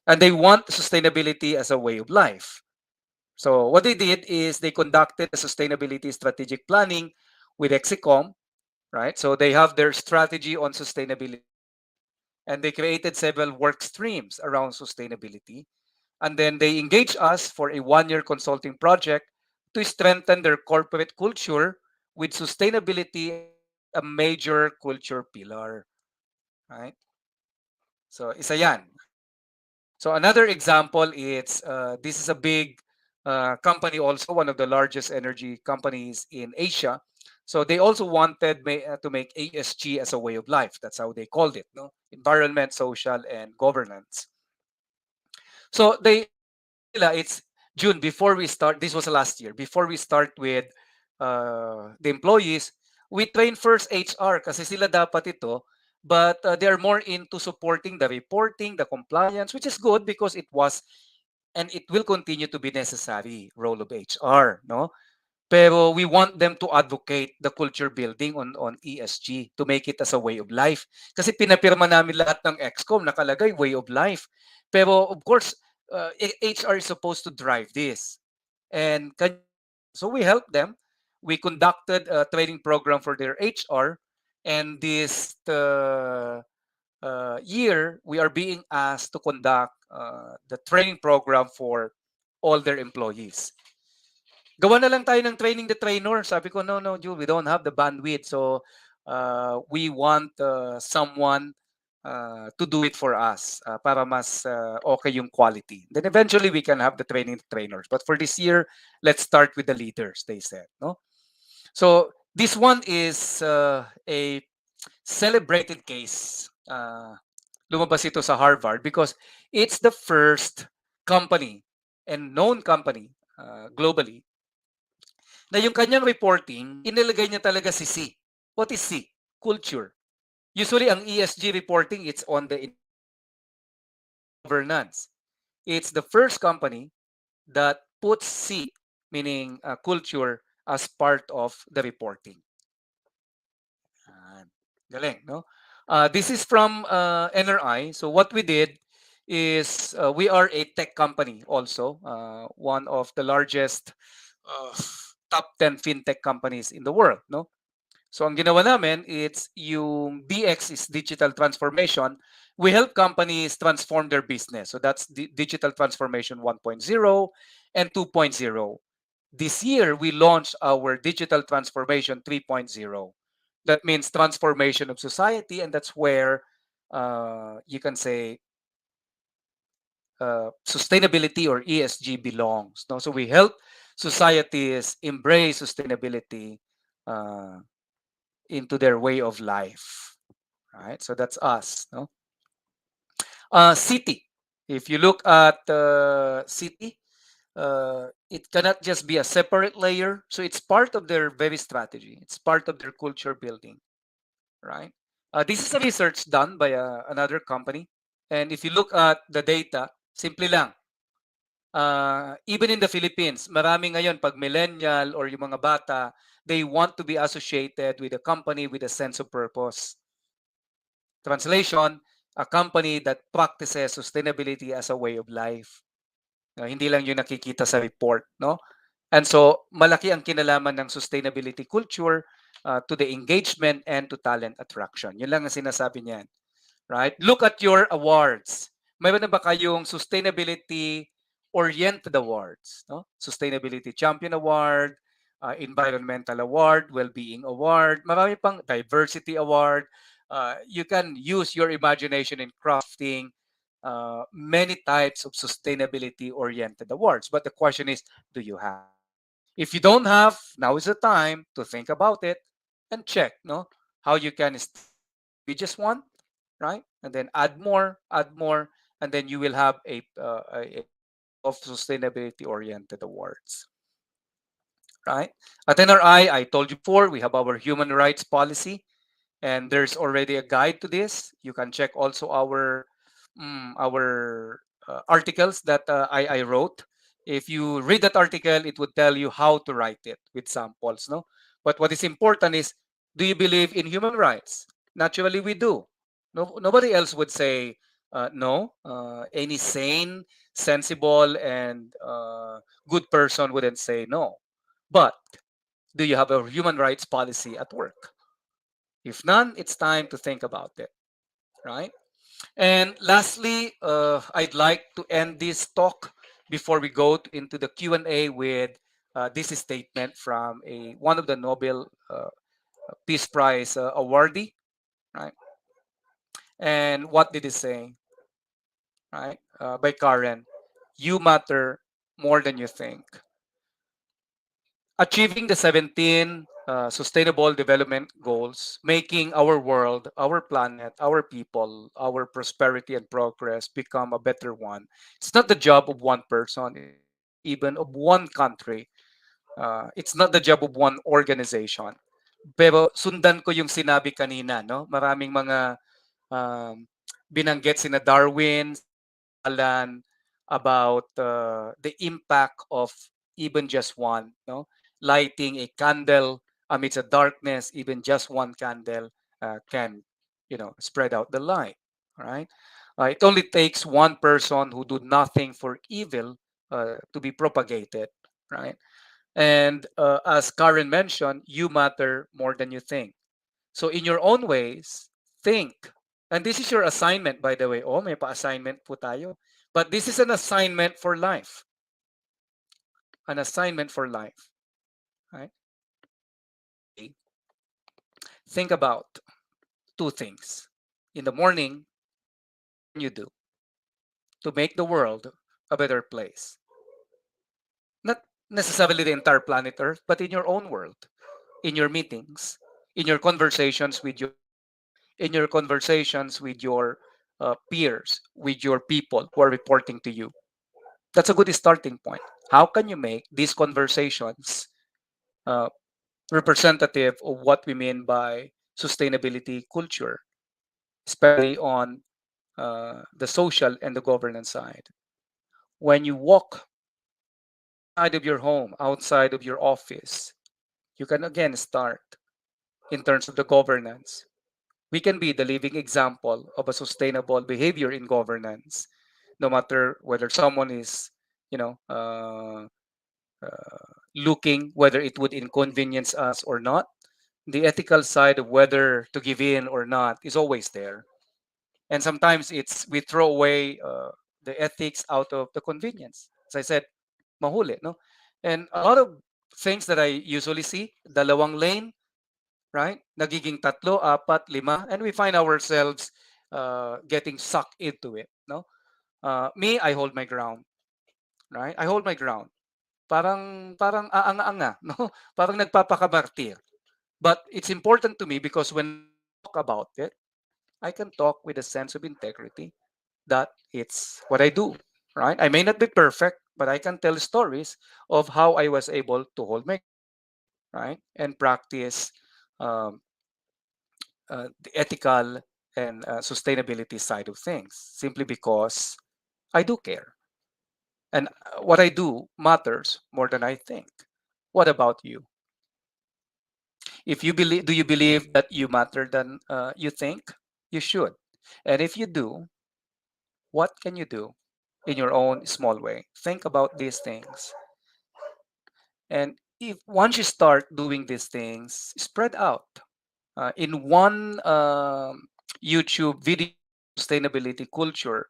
And they want sustainability as a way of life. So what they did is they conducted a sustainability strategic planning with Exicom, right? So they have their strategy on sustainability, and they created several work streams around sustainability. And then they engaged us for a 1-year consulting project to strengthen their corporate culture with sustainability as a major culture pillar, right? So isa yan. So another example is this is a big company, also one of the largest energy companies in Asia. So they also wanted to make ESG as a way of life. That's how they called it, no? Environment, social, and governance. So they sabi nila, it's June, before we start, this was last year, before we start with the employees, we train first HR kasi sila dapat ito, but they're more into supporting the reporting, the compliance, which is good because it was and it will continue to be necessary role of HR, no? Pero we want them to advocate the culture building on ESG to make it as a way of life. Kasi pinapirma namin lahat ng EXCOM, nakalagay way of life. Pero of course, HR is supposed to drive this. And so we helped them. We conducted a training program for their HR. And this year, we are being asked to conduct the training program for all their employees. Gawa na lang tayo ng training the trainer. Sabi ko, no, no, Jules, we don't have the bandwidth. So, we want someone to do it for us para mas okay yung quality. Then eventually, we can have the training the trainers. But for this year, let's start with the leaders, they said. No? So, this one is a celebrated case. Lumabas ito sa Harvard because it's the first company and known company globally na yung kanyang reporting, inilagay niya talaga si C. What is C? Culture. Usually, ang ESG reporting, it's on the governance. It's the first company that puts C, meaning culture, as part of the reporting. Galing, no? This is from NRI. So what we did is we are a tech company also, one of the largest uh, top 10 fintech companies in the world, no? So ang ginawa namin, it's yung DX is digital transformation. We help companies transform their business. So that's the digital transformation 1.0 and 2.0. This year, we launched our digital transformation 3.0. That means transformation of society, and that's where you can say sustainability or ESG belongs. No? So we help societies embrace sustainability uh, into their way of life. Right? So that's us. No? City. If you look at city, it cannot just be a separate layer. So it's part of their very strategy. It's part of their culture building, right? This is a research done by another company. And if you look at the data, simple lang. Even in the Philippines, marami ngayon pag millennial or yung mga bata, they want to be associated with a company with a sense of purpose. Translation, a company that practices sustainability as a way of life. Hindi lang yung nakikita sa report, no? And so, malaki ang kinalaman ng sustainability culture to the engagement and to talent attraction. Yun lang ang sinasabi niyan. Right? Look at your awards. Mayroon na ba kayong sustainability-oriented awards? No? Sustainability Champion Award, Environmental Award, Wellbeing Award, marami pang Diversity Award. You can use your imagination in crafting many types of sustainability-oriented awards. But the question is, do you have? If you don't have, now is the time to think about it and check, no, how you can we just one, right? And then add more, and then you will have a of sustainability-oriented awards, right? At NRI, I told you before, we have our human rights policy, and there's already a guide to this. You can check also our articles that I wrote. If you read that article, it would tell you how to write it with samples, no? But what is important is Do you believe in human rights? Naturally, we do. No, nobody else would say no. Any sane, sensible, and good person wouldn't say no. But do you have a human rights policy at work? If none, it's time to think about it, right? And lastly, I'd like to end this talk before we go into the Q&A with this statement from one of the Nobel Peace Prize awardee, right? And what did he say, right? By Karen, you matter more than you think. Achieving the 17 sustainable development goals, making our world, our planet, our people, our prosperity and progress become a better one. It's not the job of one person, it's not the job even of one country, it's not the job of one organization. Pero sundan ko yung sinabi kanina, no? Maraming mga um, binanggit sina Darwin, sina Alan about the impact of even just one, no? Lighting a candle amidst a darkness, even just one candle can, spread out the light, right? It only takes one person who do nothing for evil to be propagated, right? And as Karen mentioned, you matter more than you think. So in your own ways, think. And this is your assignment, by the way. Oh, may pa-assignment po tayo. But this is an assignment for life. An assignment for life. Right? Every day, think about two things. In the morning, what can you do to make the world a better place? Not necessarily the entire planet Earth, but in your own world, in your meetings, in your conversations with your boss, in your conversations with your peers, with your people who are reporting to you. That's a good starting point. How can you make these conversations uh, representative of what we mean by sustainability culture, especially on the social and the governance side? When you walk outside of your home, outside of your office, you can again start in terms of the governance. We can be the living example of a sustainable behavior in governance, no matter whether someone is, you know, looking whether it would inconvenience us or not. The ethical side of whether to give in or not is always there. And sometimes it's we throw away the ethics out of the convenience. As I said, mahuli, no? And a lot of things that I usually see, dalawang lane, right? Nagiging tatlo, apat, lima, and we find ourselves getting sucked into it, no? Me, I hold my ground, right? I hold my ground. Parang aanga-anga, no? Parang nagpapakamartir. But it's important to me because when I talk about it, I can talk with a sense of integrity that it's what I do, right? I may not be perfect, but I can tell stories of how I was able to hold my ground, right? And practice um, the ethical and sustainability side of things simply because I do care. And what I do matters more than I think. What about you? If you believe, do you believe that you matter than you think? You should. And if you do, what can you do in your own small way? Think about these things. And if once you start doing these things, spread out. In one YouTube video on sustainability culture,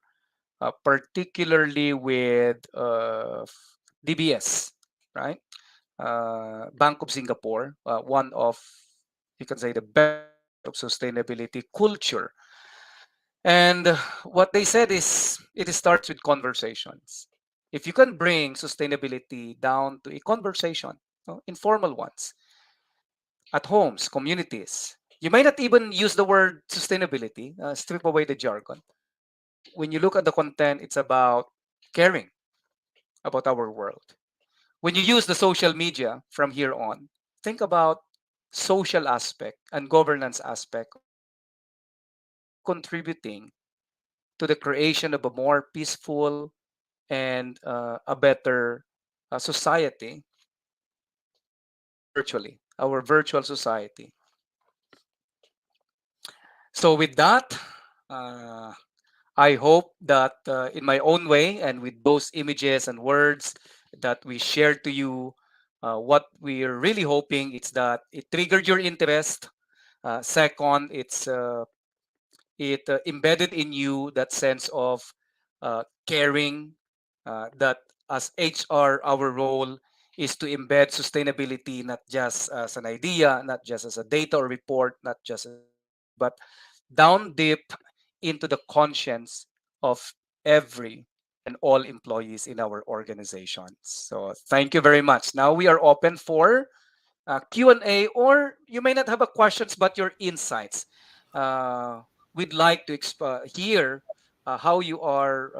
particularly with DBS, right? Bank of Singapore, one of, you can say, the best example of sustainability culture. And what they said is it starts with conversations. If you can bring sustainability down to a conversation, informal ones, at homes, communities, you might not even use the word sustainability, strip away the jargon. When you look at the content, it's about caring about our world. When you use the social media from here on, think about social aspect and governance aspect of how are you contributing to the creation of a more peaceful and a better society virtually, our virtual society. So with that, uh, I hope that in my own way and with those images and words that we shared to you, what we're really hoping is that it triggered your interest. Second, it embedded in you that sense of caring, that as HR, our role is to embed sustainability not just as an idea, not just as a data or report, not just as a metric, but down deep into the conscience of every and all employees in our organizations. So thank you very much. Now we are open for Q&A, or you may not have a questions but your insights. Uh, we'd like to hear how you are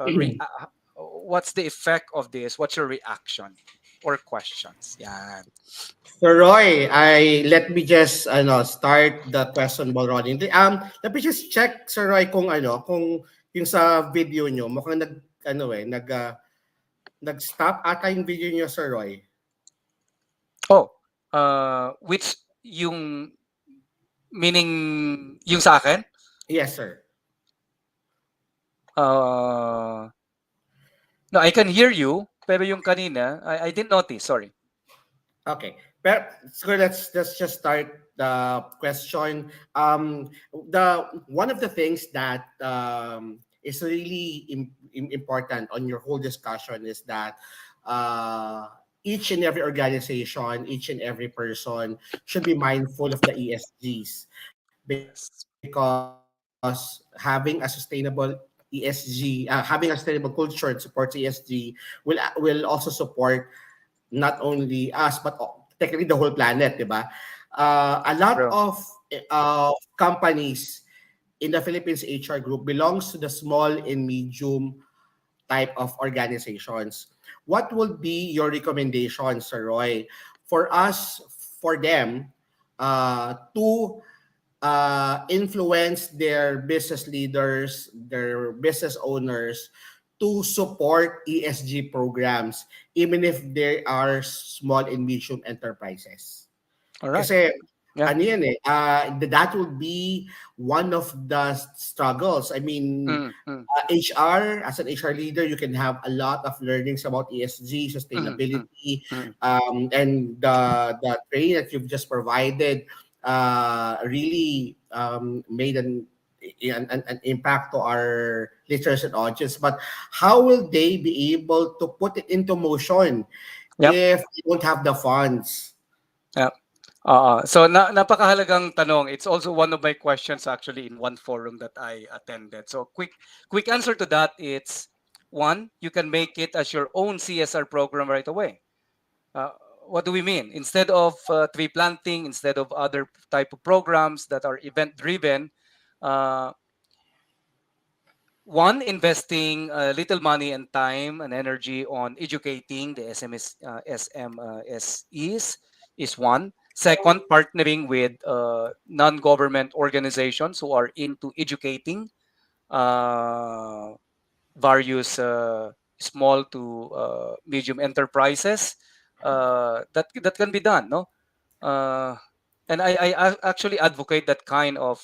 what's the effect of this, what's your reaction or questions. Yeah. Sir Roy, let me just start the question ball rolling. Let me just check, Sir Roy, kung yung sa video nyo mukhang nag-stop ata yung video nyo, Sir Roy. Oh, which yung meaning yung sa akin? Yes, sir. Uh, no, I can hear you, pero yung kanina, I didn't notice, sorry. Okay. So let's just start the question. The one of the things that is really important on your whole discussion is that each and every organization, each and every person should be mindful of the ESGs, Yes. because having a sustainable ESG, having a sustainable culture and supports ESG will also support not only us but technically the whole planet, di ba? A lot True. of companies in the Philippines HR group belongs to the small and medium type of organizations. What would be your recommendation, Sir Roy, for us, for them, to influence their business leaders, their business owners to support ESG programs, even if they are small and medium enterprises? All right. Kasi Yeah. ano yan eh, that would be one of the struggles. I mean, Mm, mm, HR, as an HR leader, you can have a lot of learnings about ESG, mm, mm, sustainability, mm. and the training that you've just provided really made an impact to our listeners and audience. But how will they be able to put it into motion Yep. if they don't have the funds? Yep. So napakahalagang tanong. It's also one of my questions actually in one forum that I attended. So quick answer to that, it's one, you can make it as your own CSR program right away. Uh, what do we mean? Instead of tree planting, instead of other type of programs that are event driven, uh, one, investing little money and time and energy on educating the SMEs is one. Second, partnering with non-government organizations who are into educating uh, various small to medium enterprises. That can be done, no? Uh, and actually advocate that kind of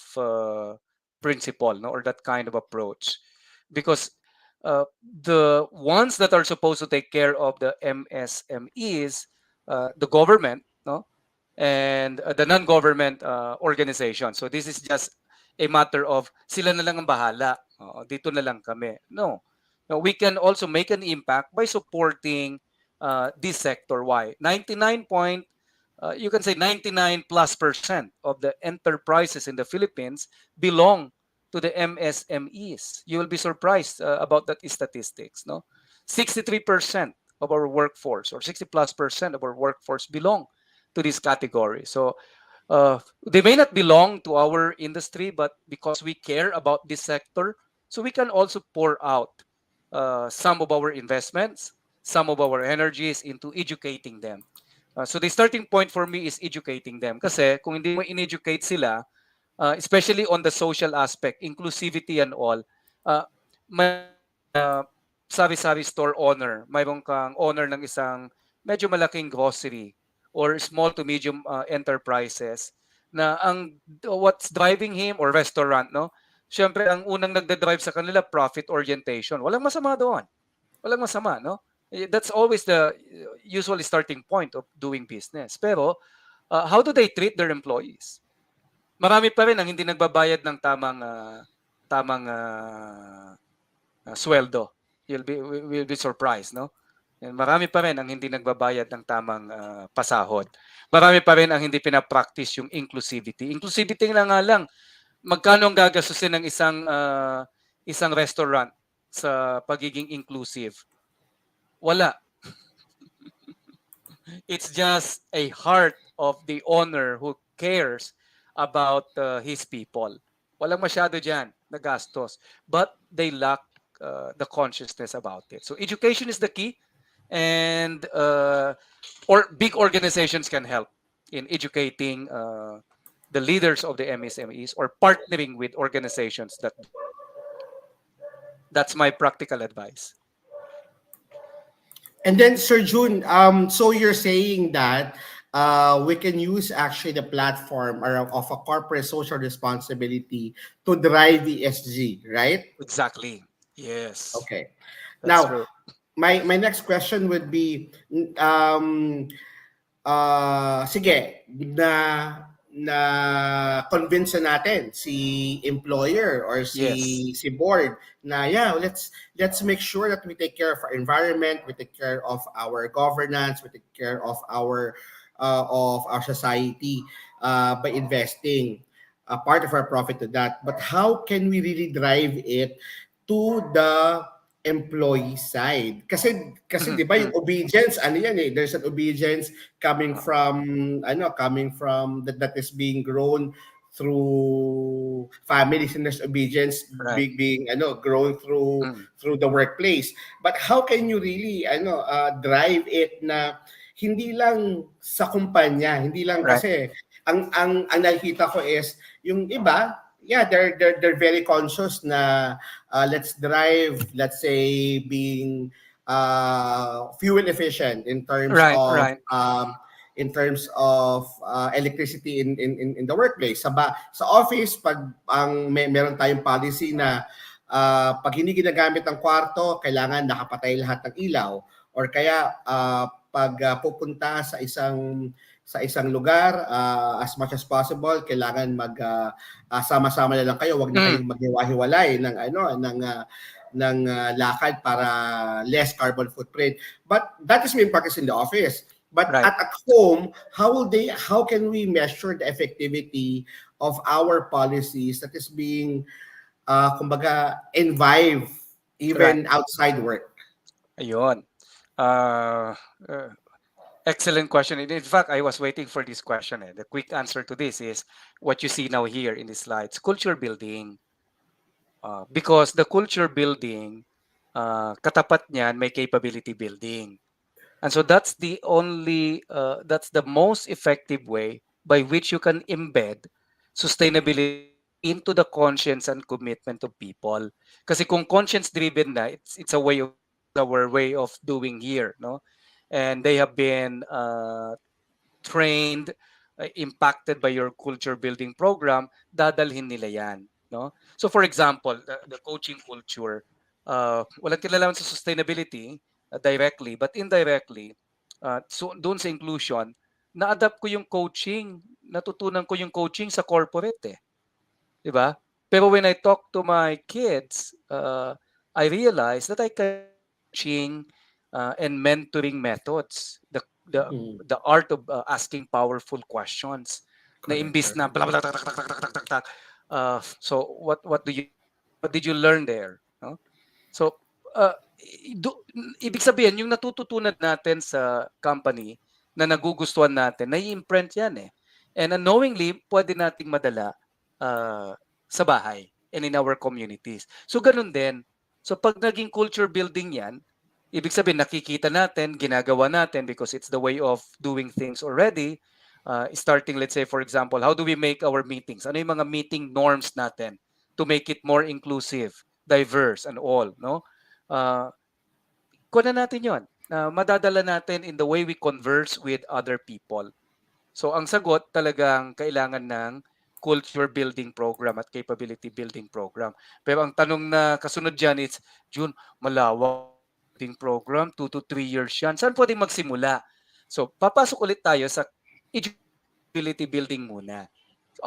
principle, no, or that kind of approach, because the ones that are supposed to take care of the MSMEs, the government, no, and the non-government organization. So this is just a matter of sila na lang ang bahala. Oo, dito na lang kami. No. No, we can also make an impact by supporting this sector. Why? 99 point, you can say 99 plus percent of the enterprises in the Philippines belong to the MSMEs. You will be surprised about that statistics. No, 63% of our workforce, or 60 plus percent of our workforce, belong to this category. So they may not belong to our industry, but because we care about this sector, so we can also pour out some of our investments, some of our energies into educating them. So the starting point for me is educating them. Kasi kung hindi mo in-educate sila, especially on the social aspect, inclusivity and all, mayroon kang sari-sari store owner, mayroon kang owner ng isang medyo malaking grocery or small to medium enterprises. na ang what's driving him or restaurant, no? Siyempre, ang unang nagda-drive sa kanila, profit orientation. Walang masama doon. Walang masama, no? That's always the usually starting point of doing business. Pero, how do they treat their employees? Marami pa rin ang hindi nagbabayad ng tamang sweldo. Will be surprised, no? And marami pa rin ang hindi nagbabayad ng tamang pasahod. Marami pa rin ang hindi pina-practice yung inclusivity. Inclusivity na nga lang, magkano ang gagastusin ng isang restaurant sa pagiging inclusive? Wala. It's just a heart of the owner who cares about his people. Walang masyado dyan na gastos. But they lack the consciousness about it. So education is the key. And or big organizations can help in educating the leaders of the MSMEs or partnering with organizations that do that. That's my practical advice. And then, Sir Jun, so you're saying that we can use actually the platform of a corporate social responsibility to drive ESG, right? Exactly. Yes, Okay. that's Now, true. my next question would be, sige, na convince na natin si employer or Yes. si board na yeah, let's make sure that we take care of our environment, we take care of our governance, we take care of our society by investing a part of our profit to that. But how can we really drive it to the employee side? Kasi 'di ba yung obedience ano yan eh, there's an obedience coming from that is being grown through families, and there's obedience Right. being grown Mm. through the workplace. But how can you really drive it na hindi lang sa kumpanya, hindi lang Right. kasi ang nakikita ko is yung iba, yeah, they're very conscious na let's drive, let's say, being fuel efficient Right. Right. in terms of electricity in the workplace. Sa office, pag meron tayong policy na pag hindi ginagamit ang kwarto, kailangan nakapatay lahat ng ilaw, or kaya pag pupunta sa isang lugar, as much as possible kailangan sama-sama na lang kayo, wag na Mm. kayong maghiwa-hiwalay ng lakad para less carbon footprint. But that is being practiced in the office. But Right. at home, how can we measure the effectivity of our policies that is being kumbaga envive Right. even outside work? Ayun. Uh, uh, Excellent question. In fact, I was waiting for this question. The quick answer to this is what you see now here in the slides: culture building. Because the culture building, katapat niyan may capability building. And so that's the most effective way by which you can embed sustainability into the conscience and commitment of people. Kasi kung conscience driven na, it's a way of our way of doing here, no? And they have been trained, impacted by your culture building program, dadalhin nila yan, no? So for example, the coaching culture, walang kinalaman sa sustainability directly, but indirectly, so doon sa inclusion, na-adapt ko yung coaching, natutunan ko yung coaching sa corporate eh. 'Di ba? Pero when I talk to my kids, I realize that I can coaching and mentoring methods, the Mm, the art of asking powerful questions. Na correct, imbis na correct. blah, blah, tak, tak, tak, tak, tak, tak, tak, so what did you learn there? No? So, ibig sabihin, yung natututunan natin sa company na nagugustuhan natin, nai-imprint yan eh. And unknowingly, pwede nating madala uh, sa bahay and in our communities. So, ganun din. So, pag naging culture building yan, ibig sabihin, nakikita natin, ginagawa natin because it's the way of doing things already. Starting, let's say, for example, how do we make our meetings? Ano yung mga meeting norms natin to make it more inclusive, diverse, and all, no? Uh, kuha na natin yon. Madadala natin in the way we converse with other people. So ang sagot talagang kailangan ng culture building program at capability building program. Pero ang tanong na kasunod dyan is, June, malawak building program, 2 to 3 years yan. Saan pwedeng magsimula? So papasok ulit tayo sa capability building muna.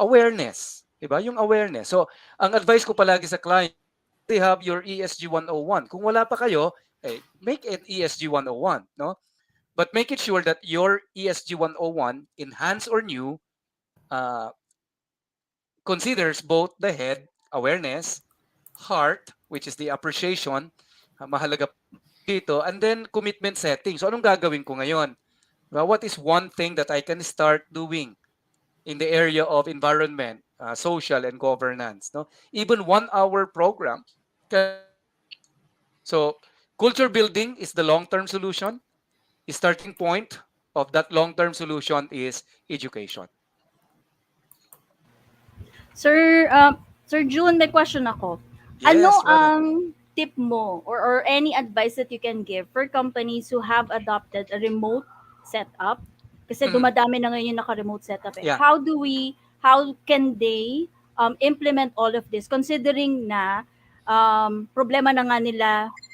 Awareness. Diba? Yung awareness. So ang advice ko palagi sa client, they have your ESG 101. Kung wala pa kayo, make it ESG 101. No? But make it sure that your ESG 101, enhanced or new, uh, considers both the head, awareness, heart, which is the appreciation, mahalaga dito, and then commitment setting. So anong gagawin ko ngayon? Well, what is one thing that I can start doing in the area of environment, social, and governance? No, even 1 hour program can start. So culture building is the long-term solution. Starting point of that long-term solution is education. Sir, Sir June, may question ako. Ano Yes, madam. ang tip mo or any advice that you can give for companies who have adopted a remote setup? Kasi Mhm. dumadami na ngayon yung naka-remote setup eh. Yeah. How can they implement all of this considering na problema na nga nila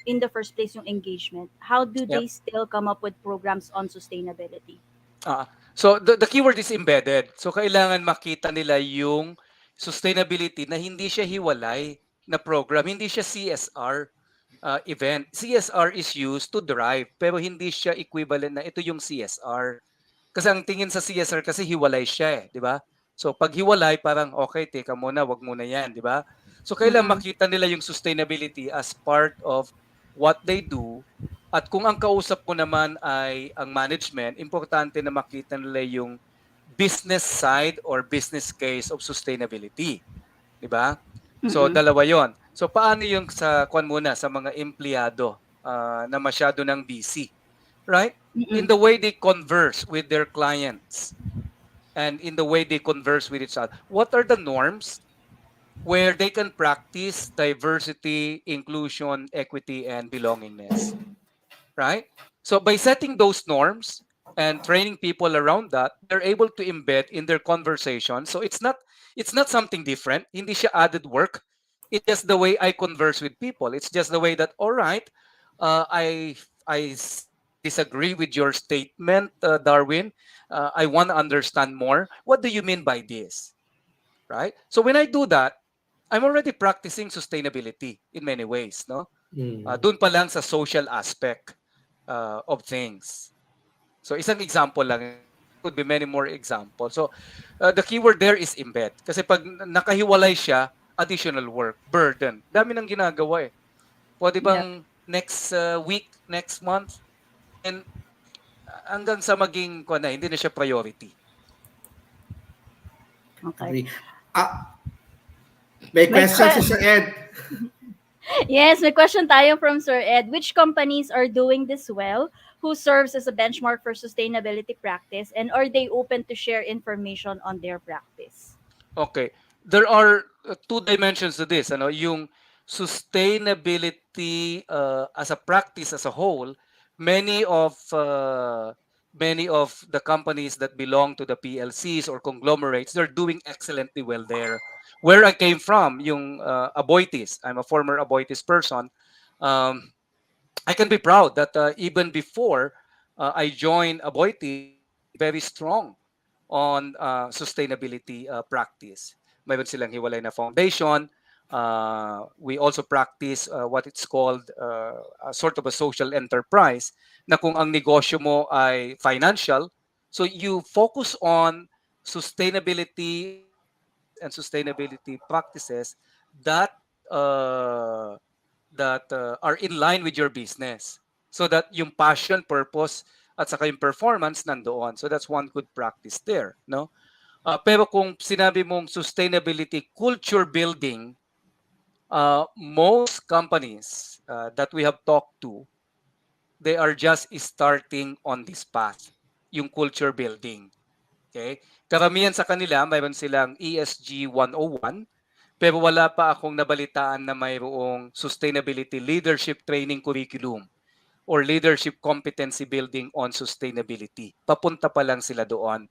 in the first place yung engagement? How do Yep. they still come up with programs on sustainability? So the keyword is embedded. So kailangan makita nila yung sustainability na hindi siya hiwalay na program, hindi siya CSR event. CSR is used to drive, pero hindi siya equivalent na ito yung CSR. Kasi ang tingin sa CSR kasi hiwalay siya, 'di ba? So pag hiwalay, parang okay, teka muna, wag muna 'yan, 'di ba? So kailangan Mm-mm. makita nila yung sustainability as part of what they do. At kung ang kausap ko naman ay ang management, importante na makita nila yung business side or business case of sustainability, 'di ba? So Mm-mm. dalawa 'yon. So paano yung sa kwan muna sa mga empleyado na masyado ng busy, right? In Mm-mm. the way they converse with their clients and in the way they converse with each other. What are the norms where they can practice diversity, inclusion, equity, and belongingness? Right? So by setting those norms and training people around that, they're able to embed in their conversation. So it's not something different. Hindi siya added work. It's just the way I converse with people. It's just the way that all right, I disagree with your statement, Darwin. I want to understand more. What do you mean by this? Right? So when I do that, I'm already practicing sustainability in many ways, no? Mm. Doon pa lang sa social aspect of things. So isang example lang, there could be many more examples. So the keyword there is embed. Kasi pag nakahiwalay siya, additional work, burden. Dami nang ginagawa eh. Pwede Yep. bang next week, next month, and hanggang sa maging hindi na siya priority. Okay. Agree. Ah, may May question si que- Sir Ed. Yes, may question tayo from Sir Ed. Which companies are doing this well? Who serves as a benchmark for sustainability practice? And are they open to share information on their practice? Okay. There are two dimensions to this. Yung sustainability as a practice as a whole, many of uh, many of the companies that belong to the PLCs or conglomerates, they're doing excellently well there. Where I came from, yung Aboitiz, I'm a former Aboitiz person. Um, I can be proud that even before I joined Aboitiz, very strong on sustainability practice. Mayroon silang hiwalay na foundation. We also practice what it's called a sort of a social enterprise na kung ang negosyo mo ay financial, so you focus on sustainability initiatives and sustainability practices that uh, are in line with your business so that yung passion, purpose, at saka yung performance nandoon. So that's one good practice there, no? Pero kung sinabi mong sustainability culture building, most companies that we have talked to, they are just starting on this path, yung culture building. Okay? Karamihan sa kanila, mayroon silang ESG 101, pero wala pa akong nabalitaan na mayroong sustainability leadership training curriculum or leadership competency building on sustainability. Papunta pa lang sila doon.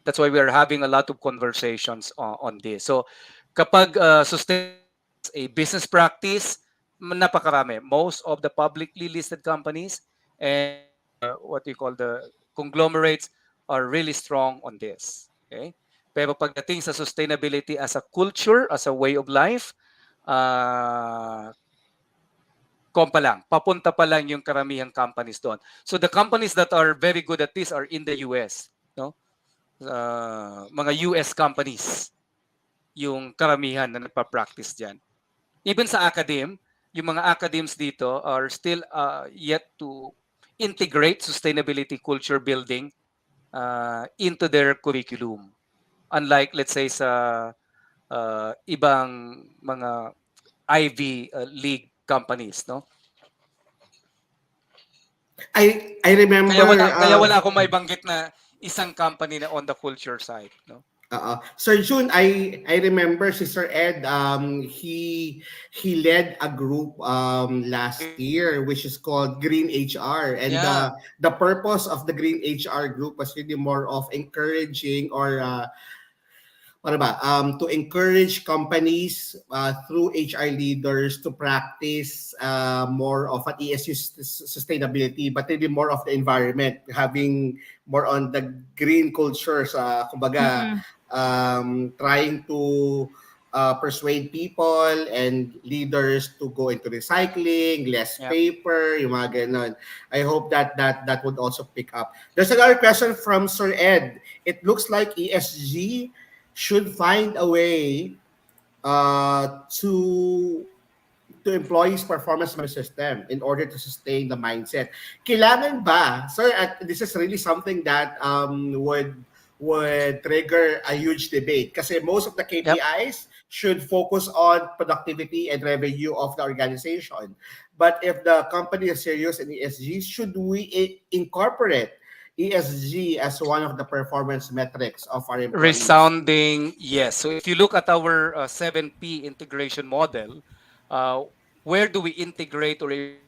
That's why we are having a lot of conversations on this. So kapag sustainability is a business practice, napakarami. Most of the publicly listed companies and what you call the conglomerates are really strong on this. Okay? Pero pagdating sa sustainability as a culture, as a way of life, uh, kompa lang, papunta pa lang yung karamihang companies doon. So the companies that are very good at this are in the US, no? Mga US companies yung karamihan na nagpa-practice diyan. Even sa academe, yung mga academes dito are still yet to integrate sustainability culture building into their curriculum. Unlike let's say sa ibang mga Ivy League companies, no? I remember Kaya wala akong maibanggit na isang company na on the culture side, no? Sir Jun, I remember si Sir Ed, he led a group last year which is called Green HR, and Yeah. the purpose of the Green HR group was really more of encouraging, or ano ba, to encourage companies through HR leaders to practice more of an ESG sustainability, but really more of the environment, having more on the green culture, sa kumbaga, Mm-mm. trying to persuade people and leaders to go into recycling, less Yep. paper, yung mga ganon. I hope that would also pick up. There's another question from Sir Ed. It looks like ESG should find a way to employees' performance management system in order to sustain the mindset. Kailangan ba, sir, at this is really something that would trigger a huge debate, kasi most of the Yep. KPIs should focus on productivity and revenue of the organization. But if the company is serious in ESG, should we incorporate ESG as one of the performance metrics of our employees? Resounding yes. So if you look at our 7P integration model, uh, where do we integrate or embed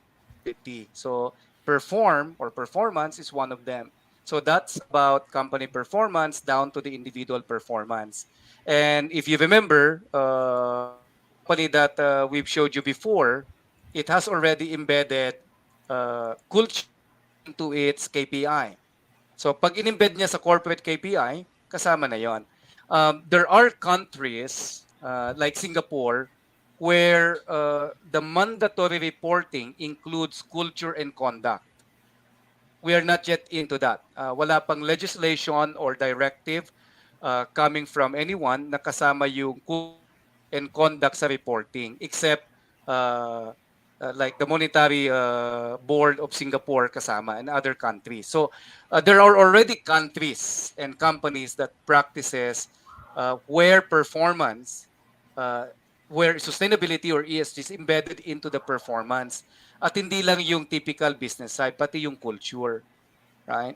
quality? So perform or performance is one of them. So that's about company performance down to the individual performance. And if you remember, the company that we've showed you before, it has already embedded culture into its KPI. So pag in-embed niya sa corporate KPI, kasama na yon. There are countries like Singapore where the mandatory reporting includes culture and conduct. We are not yet into that. Wala pang legislation or directive coming from anyone na kasama yung culture and conduct sa reporting, except uh, like the monetary board of Singapore kasama and other countries. So there are already countries and companies that practices where performance, uh, where sustainability or ESG is embedded into the performance. At hindi lang yung typical business side, pati yung culture, right?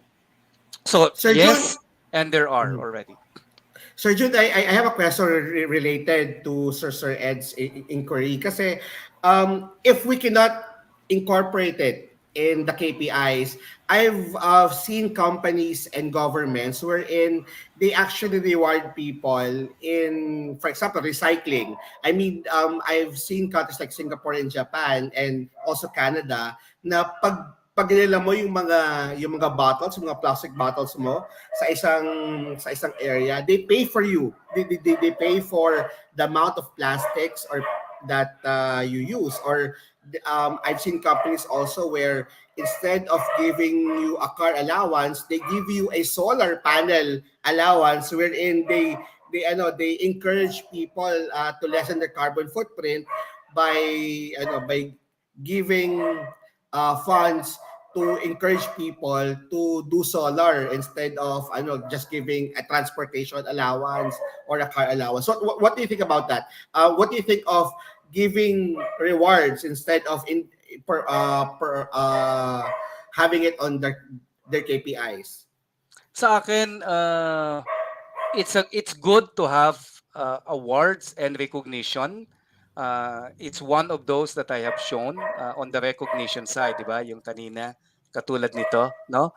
So Sir Jun, yes, and there are already. Sir Jude, I have a question related to Sir Ed's inquiry. Kasi if we cannot incorporate it in the KPIs, I've seen companies and governments wherein they actually reward people in, for example, recycling. I mean, I've seen countries like Singapore and Japan and also Canada na pag nila mo yung mga bottles, yung mga plastic bottles mo sa isang area, they pay for you. They pay for the amount of plastics or that you use. Or I've seen companies also where instead of giving you a car allowance, they give you a solar panel allowance, wherein they encourage people to lessen their carbon footprint by by giving funds to encourage people to do solar instead of just giving a transportation allowance or a car allowance. So what do you think about that? What do you think of giving rewards instead of having it on their KPIs? Sa akin, it's good to have awards and recognition. It's one of those that I have shown on the recognition side, di ba? Yung kanina, katulad nito, no?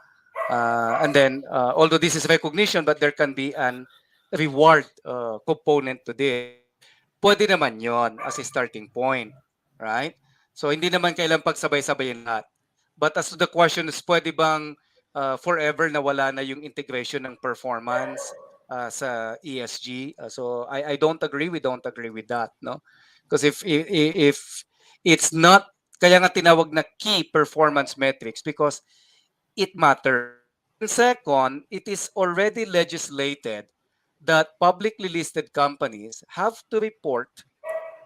And then, although this is recognition, but there can be an reward component to this. Pwede naman yon as a starting point, right? So hindi naman kailang pagsabay-sabayin lahat. But as to the question is, pwede bang forever na wala na yung integration ng performance sa ESG? So I don't agree. We don't agree with that, no? Because if it's not, kaya nga tinawag na key performance metrics because it matters. And second, it is already legislated that publicly listed companies have to report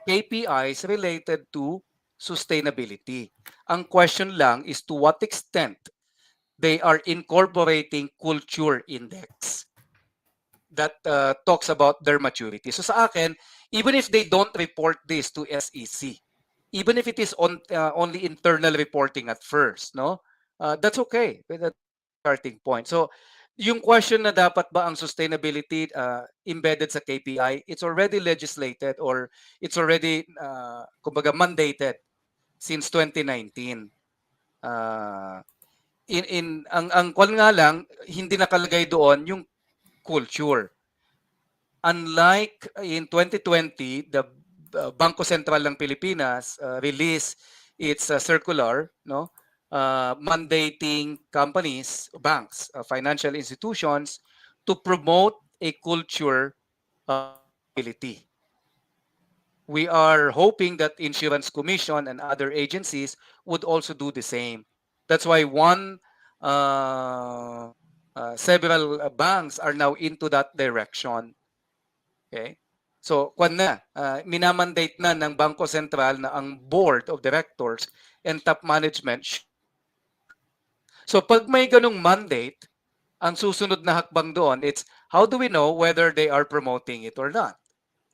KPIs related to sustainability. Ang question lang is to what extent they are incorporating culture index that talks about their maturity. So sa akin, even if they don't report this to SEC, even if it is only internal reporting at first, no, that's okay. That's a good starting point. So yung question na dapat ba ang sustainability embedded sa KPI, it's already legislated or it's already kumbaga mandated since 2019. Uh, in ang call nga lang hindi nakalagay doon yung culture. Unlike in 2020, the Bangko Sentral ng Pilipinas released its circular, no, mandating companies, banks, financial institutions to promote a culture of sustainability. We are hoping that Insurance Commission and other agencies would also do the same. That's why several banks are now into that direction. Okay? So, kwan na, minamandate na ng Bangko Sentral na ang board of directors and top management should report. So, pag may ganung mandate, ang susunod na hakbang doon, it's how do we know whether they are promoting it or not?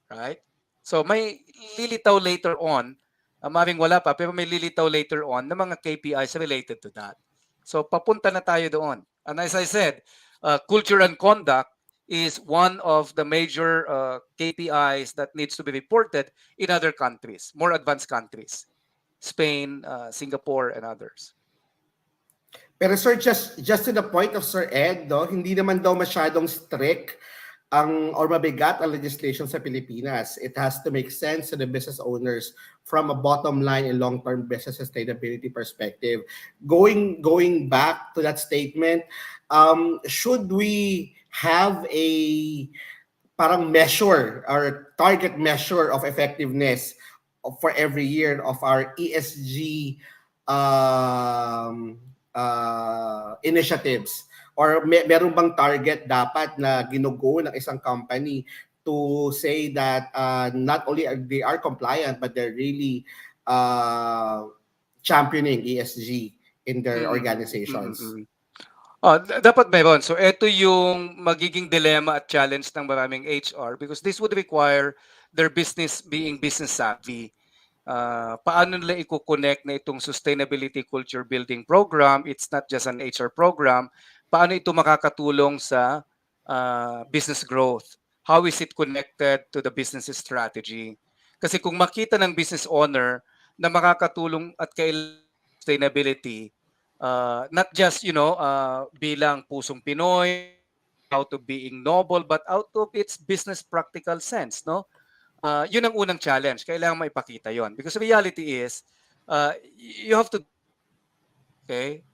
Right? So, may lilitaw later on, maring wala pa, pero may lilitaw later on na mga KPIs related to that. So, papunta na tayo doon. And as I said, culture and conduct is one of the major KPIs that needs to be reported in other countries, more advanced countries, Spain, Singapore, and others. Pero sir, just to the point of Sir Ed, no, hindi naman daw masyadong strict ang or mabigat ang legislation sa Pilipinas. It has to make sense to the business owners from a bottom line and long-term business sustainability perspective. Going back to that statement, should we have a parang measure or target measure of effectiveness for every year of our ESG initiatives? Or meron bang target dapat na ginugo ng isang company to say that not only they are compliant but they're really championing ESG in their organizations? Dapat meron. So, ito yung magiging dilemma at challenge ng maraming HR because this would require their business being business savvy. Paano nila i-connect na itong sustainability culture building program? It's not just an HR program. Paano ito makakatulong sa business growth? How is it connected to the business strategy? Kasi kung makita ng business owner na makakatulong at kailangan sustainability, not just, bilang pusong Pinoy, out of being noble, but out of its business practical sense, no? Yun ang unang challenge. Kailangan maipakita yon. Because the reality is, you have to, okay?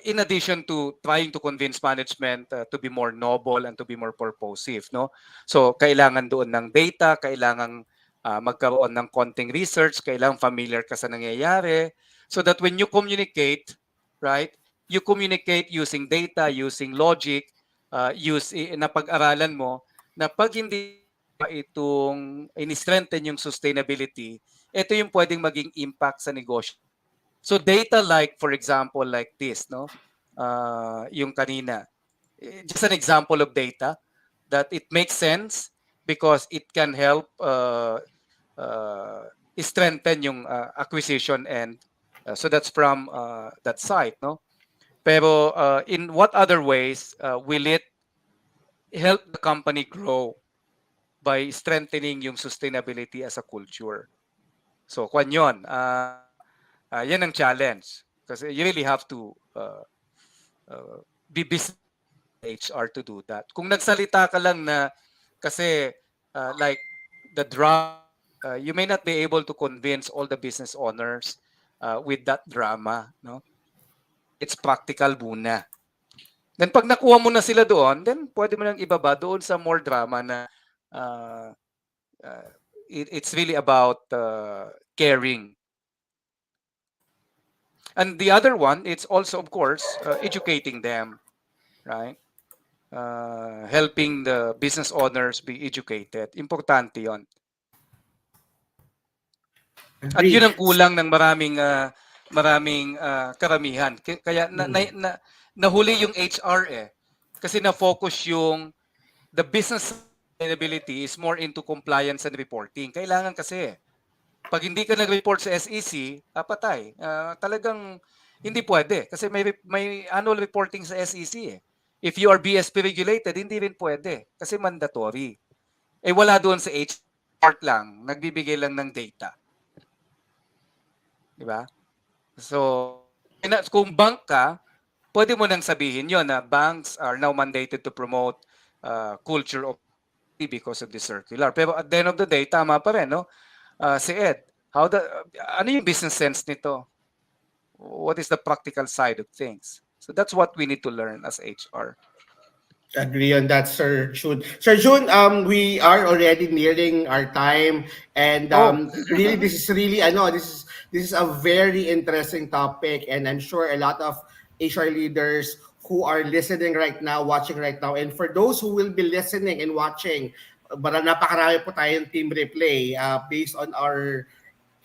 In addition to trying to convince management to be more noble and to be more purposive, no? So, kailangan doon ng data, kailangan magkaroon ng konting research, kailangan familiar ka sa nangyayari, so that when you communicate, right, you communicate using data, using logic, na pag-aralan mo, na pag hindi itong in-strengthen yung sustainability, ito yung pwedeng maging impact sa negosyo. So data like, for example, like this, no? Yung kanina. Just an example of data that it makes sense because it can help strengthen yung acquisition and so that's from that site, no? Pero in what other ways will it help the company grow by strengthening yung sustainability as a culture? So, kwan yun. Yan ang challenge. Kasi you really have to bibisit ng HR to do that. Kung nagsalita ka lang na kasi like the drama, you may not be able to convince all the business owners with that drama, no? It's practical muna. Then pag nakuha mo na sila doon, then pwede mo nang ibaba doon sa more drama na uh, uh, it's really about caring. And the other one, it's also, of course, educating them, right? Helping the business owners be educated. Importante yon. At yun Agree. ang kulang ng maraming karamihan. Kaya Mm. nahuli yung HR eh. Kasi na-focus yung the business sustainability is more into compliance and reporting. Kailangan kasi pag hindi ka nag-report sa SEC, patay. Talagang hindi pwede kasi may annual reporting sa SEC eh. If you are BSP regulated, hindi rin pwede kasi mandatory. Eh wala doon sa HR lang, nagbibigay lang ng data. Di ba? So, kung bank ka, pwede mo nang sabihin yon na banks are now mandated to promote culture of because of the circular. Pero at the end of the day, tama pa rin, no? Si Ed, ano yung business sense nito? What is the practical side of things? So that's what we need to learn as HR. Agree on that, Sir Jun. Sir Jun, we are already nearing our time, and Oh, really, this is really, I know this is a very interesting topic, and I'm sure a lot of HR leaders who are listening right now, watching right now, and for those who will be listening and watching, napakarami po tayong team replay based on our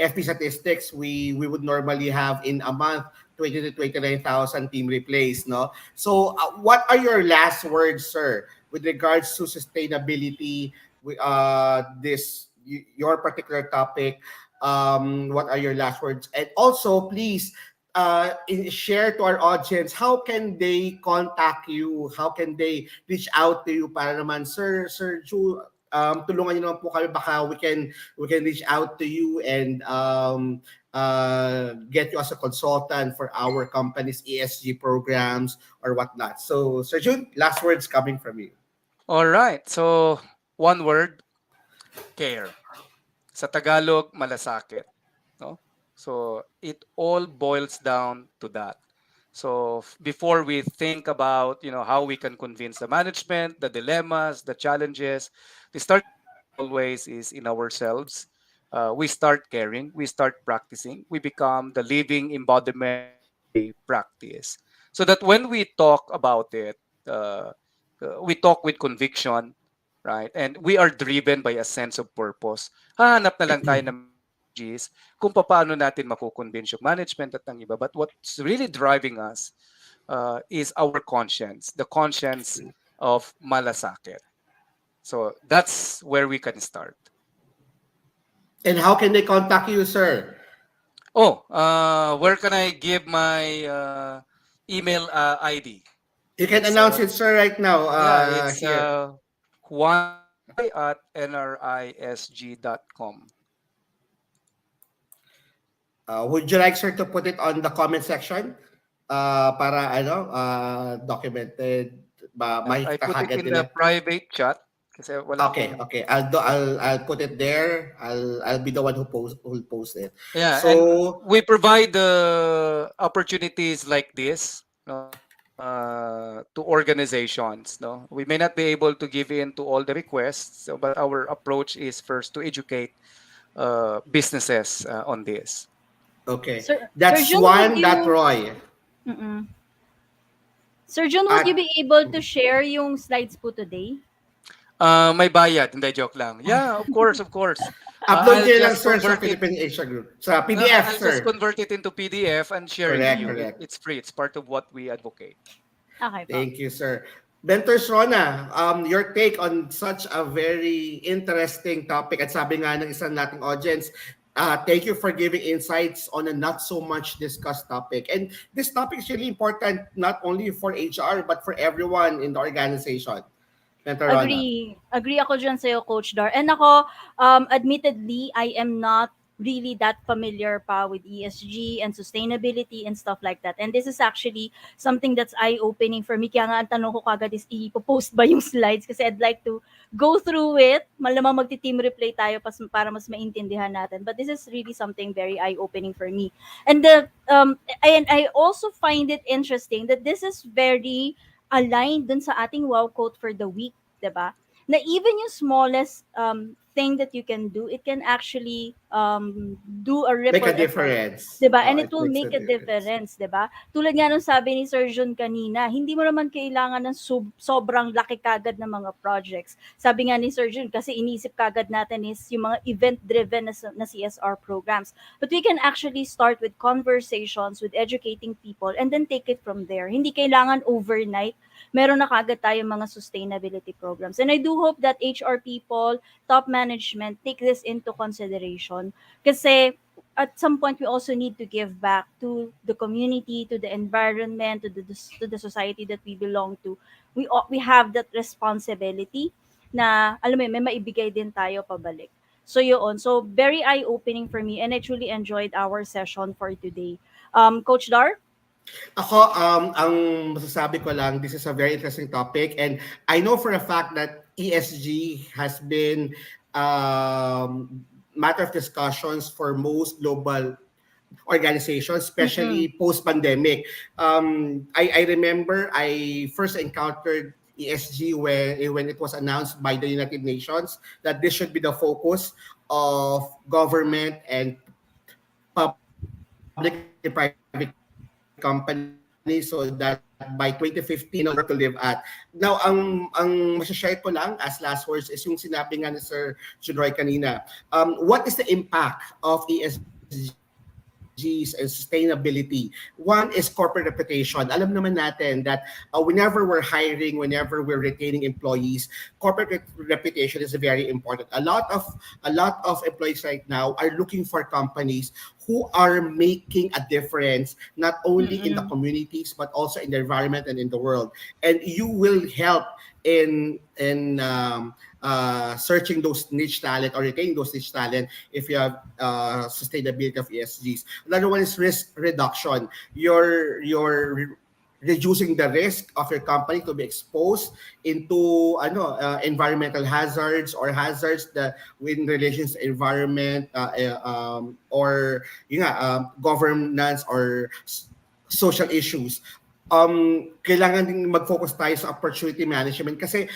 FP statistics, we would normally have in a month 20 to 29,000 team replays, no? So, what are your last words, sir, with regards to sustainability? Your particular topic. What are your last words? And also, please share to our audience how can they contact you, how can they reach out to you para naman, Sir Ju, tulungan niyo naman po kami, baka we can reach out to you and get you as a consultant for our company's ESG programs or whatnot. So, Sir Jun, last words coming from you. all right. So, one word, care. Sa Tagalog, malasakit. No? So it all boils down to that. So before we think about how we can convince the management, the dilemmas, the challenges, the starting point always is in ourselves. We start caring, we start practicing, we become the living embodiment of everyday practice. So that when we talk about it, uh, we talk with conviction, right? And we are driven by a sense of purpose. Hahanap na lang tayo ng strategies kung paano natin makukonvince yung management at ng iba. But what's really driving us is our conscience, the conscience of malasakit. So that's where we can start. And how can they contact you, sir? Oh, where can I give my email ID? You can It's announce it, sir, right now yeah, it's here. juanroy@nrisg.com. Would you like, sir, to put it on the comment section? Para documented, I makikita put it kagad in the nila. private chat kasi wala Okay, akong okay. I'll put it there. I'll be the one who'll post it. yeah, and So, we provide the opportunities like this, no, to organizations. No, we may not be able to give in to all the requests, but our approach is first to educate businesses on this. okay. Sir That's Jun, would one that you Roy. mm Sir Jun, would you At be able to share yung slides po today? May bayad, hindi joke lang. Yeah, of course, of course. upload I'll niyo lang, just sir, sa convert it. Philippine Asia Group. Sa No, PDF, I'll just sir. convert it into PDF and share it to Correct, you. correct. It's free. It's part of what we advocate. Okay po. Thank you, sir. Mentors Rona, your take on such a very interesting topic. At sabi nga ng isang nating audience, thank you for giving insights on a not so much discussed topic. And this topic is really important not only for HR but for everyone in the organization. Mentor Rona. Agree. Agree ako dyan sa'yo, Coach Dar. And ako, admittedly, I am not really that familiar pa with ESG and sustainability and stuff like that. And this is actually something that's eye-opening for me. Kaya nga ang tanong ko kagad is i-post ba yung slides kasi I'd like to go through it. Malamang magti-team replay tayo para mas maintindihan natin. But this is really something very eye-opening for me. And I also find it interesting that this is very aligned dun sa ating wow quote for the week, 'di ba? Na even yung smallest thing that you can do, it can actually do a Make a ripple effect. difference. 'Di ba? Oh, And it it will makes a make a difference. difference, 'di ba? Tulad nga nung sabi ni Sir Jun kanina, hindi mo naman kailangan ng sobrang laki kagad ng mga projects. Sabi nga ni Sir Jun, kasi inisip kagad natin is yung mga event-driven na CSR programs. But we can actually start with conversations, with educating people, and then take it from there. Hindi kailangan overnight meron na kagad tayong mga sustainability programs. And I do hope that HR people, top management, take this into consideration. Kasi at some point we also need to give back to the community, to the environment, to the society that we belong to. We have that responsibility na alam mo yun, may maibigay din tayo pabalik. So yun, so very eye-opening for me and I truly enjoyed our session for today. Coach Dar? Ako, ang masasabi ko lang, this is a very interesting topic and I know for a fact that ESG has been matter of discussions for most global organizations, Mm-mm. especially post-pandemic. I remember I first encountered ESG when it was announced by the United Nations that this should be the focus of government and public and private companies so that by 2050, no, there will be a world to live at. Now, ang masashare ko lang as last words is yung sinabi nga ni Sir Jun Roy kanina. What is the impact of ESGs and sustainability? One is corporate reputation. Alam naman natin that whenever we're hiring, whenever we're retaining employees, corporate reputation is very important. A lot of employees right now are looking for companies who are making a difference not only in the Mm-mm. communities but also in the environment and in the world. And you will help in searching those niche talent or retaining those niche talent if you have sustainability of ESGs. Another one is risk reduction. You're reducing the risk of your company to be exposed into environmental hazards or hazards that in relations to environment or governance or social issues. Kailangan din mag-focus tayo sa opportunity management kasi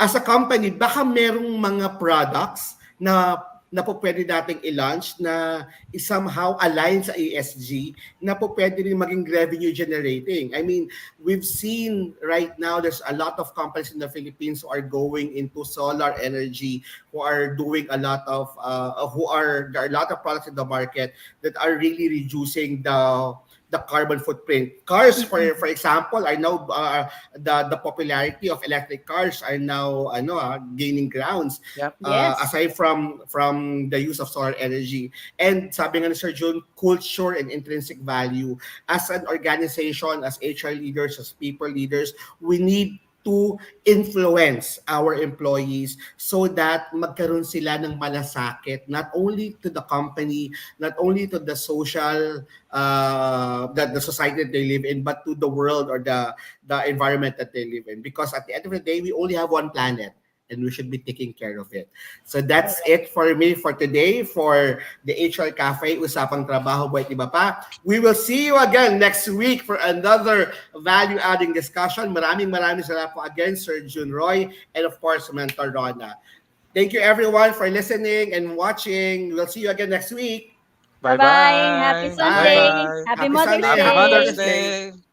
as a company, baka merong mga products na po pwede nating i-launch na somehow align sa ESG na po pwede rin maging revenue generating. I mean, we've seen right now there's a lot of companies in the Philippines who are going into solar energy, who are doing a lot of there are a lot of products in the market that are really reducing the carbon footprint. Cars, for Mm-mm. example, are now the popularity of electric cars are now gaining grounds Yep. Yes. aside from the use of solar energy. And sabi nga ni Sir Jun, culture and intrinsic value. As an organization, as HR leaders, as people leaders, we need to influence our employees so that magkaroon sila ng malasakit not only to the company, not only to the social the society that they live in, but to the world or the environment that they live in. Because at the end of the day, we only have one planet and we should be taking care of it. So that's Correct. it for me for today for the HR Cafe, Usapang Trabaho Buhay Iba Pa. We will see you again next week for another value-adding discussion. Maraming salamat po again, Sir Jun Roy, and of course, Mentor Rona. Thank you everyone for listening and watching. We'll see you again next week. Bye-bye. Happy Bye-bye. Bye. Sunday. Bye-bye. Happy Happy Mother's Sunday. Happy Happy Day. Mother's Mother's Day. Day.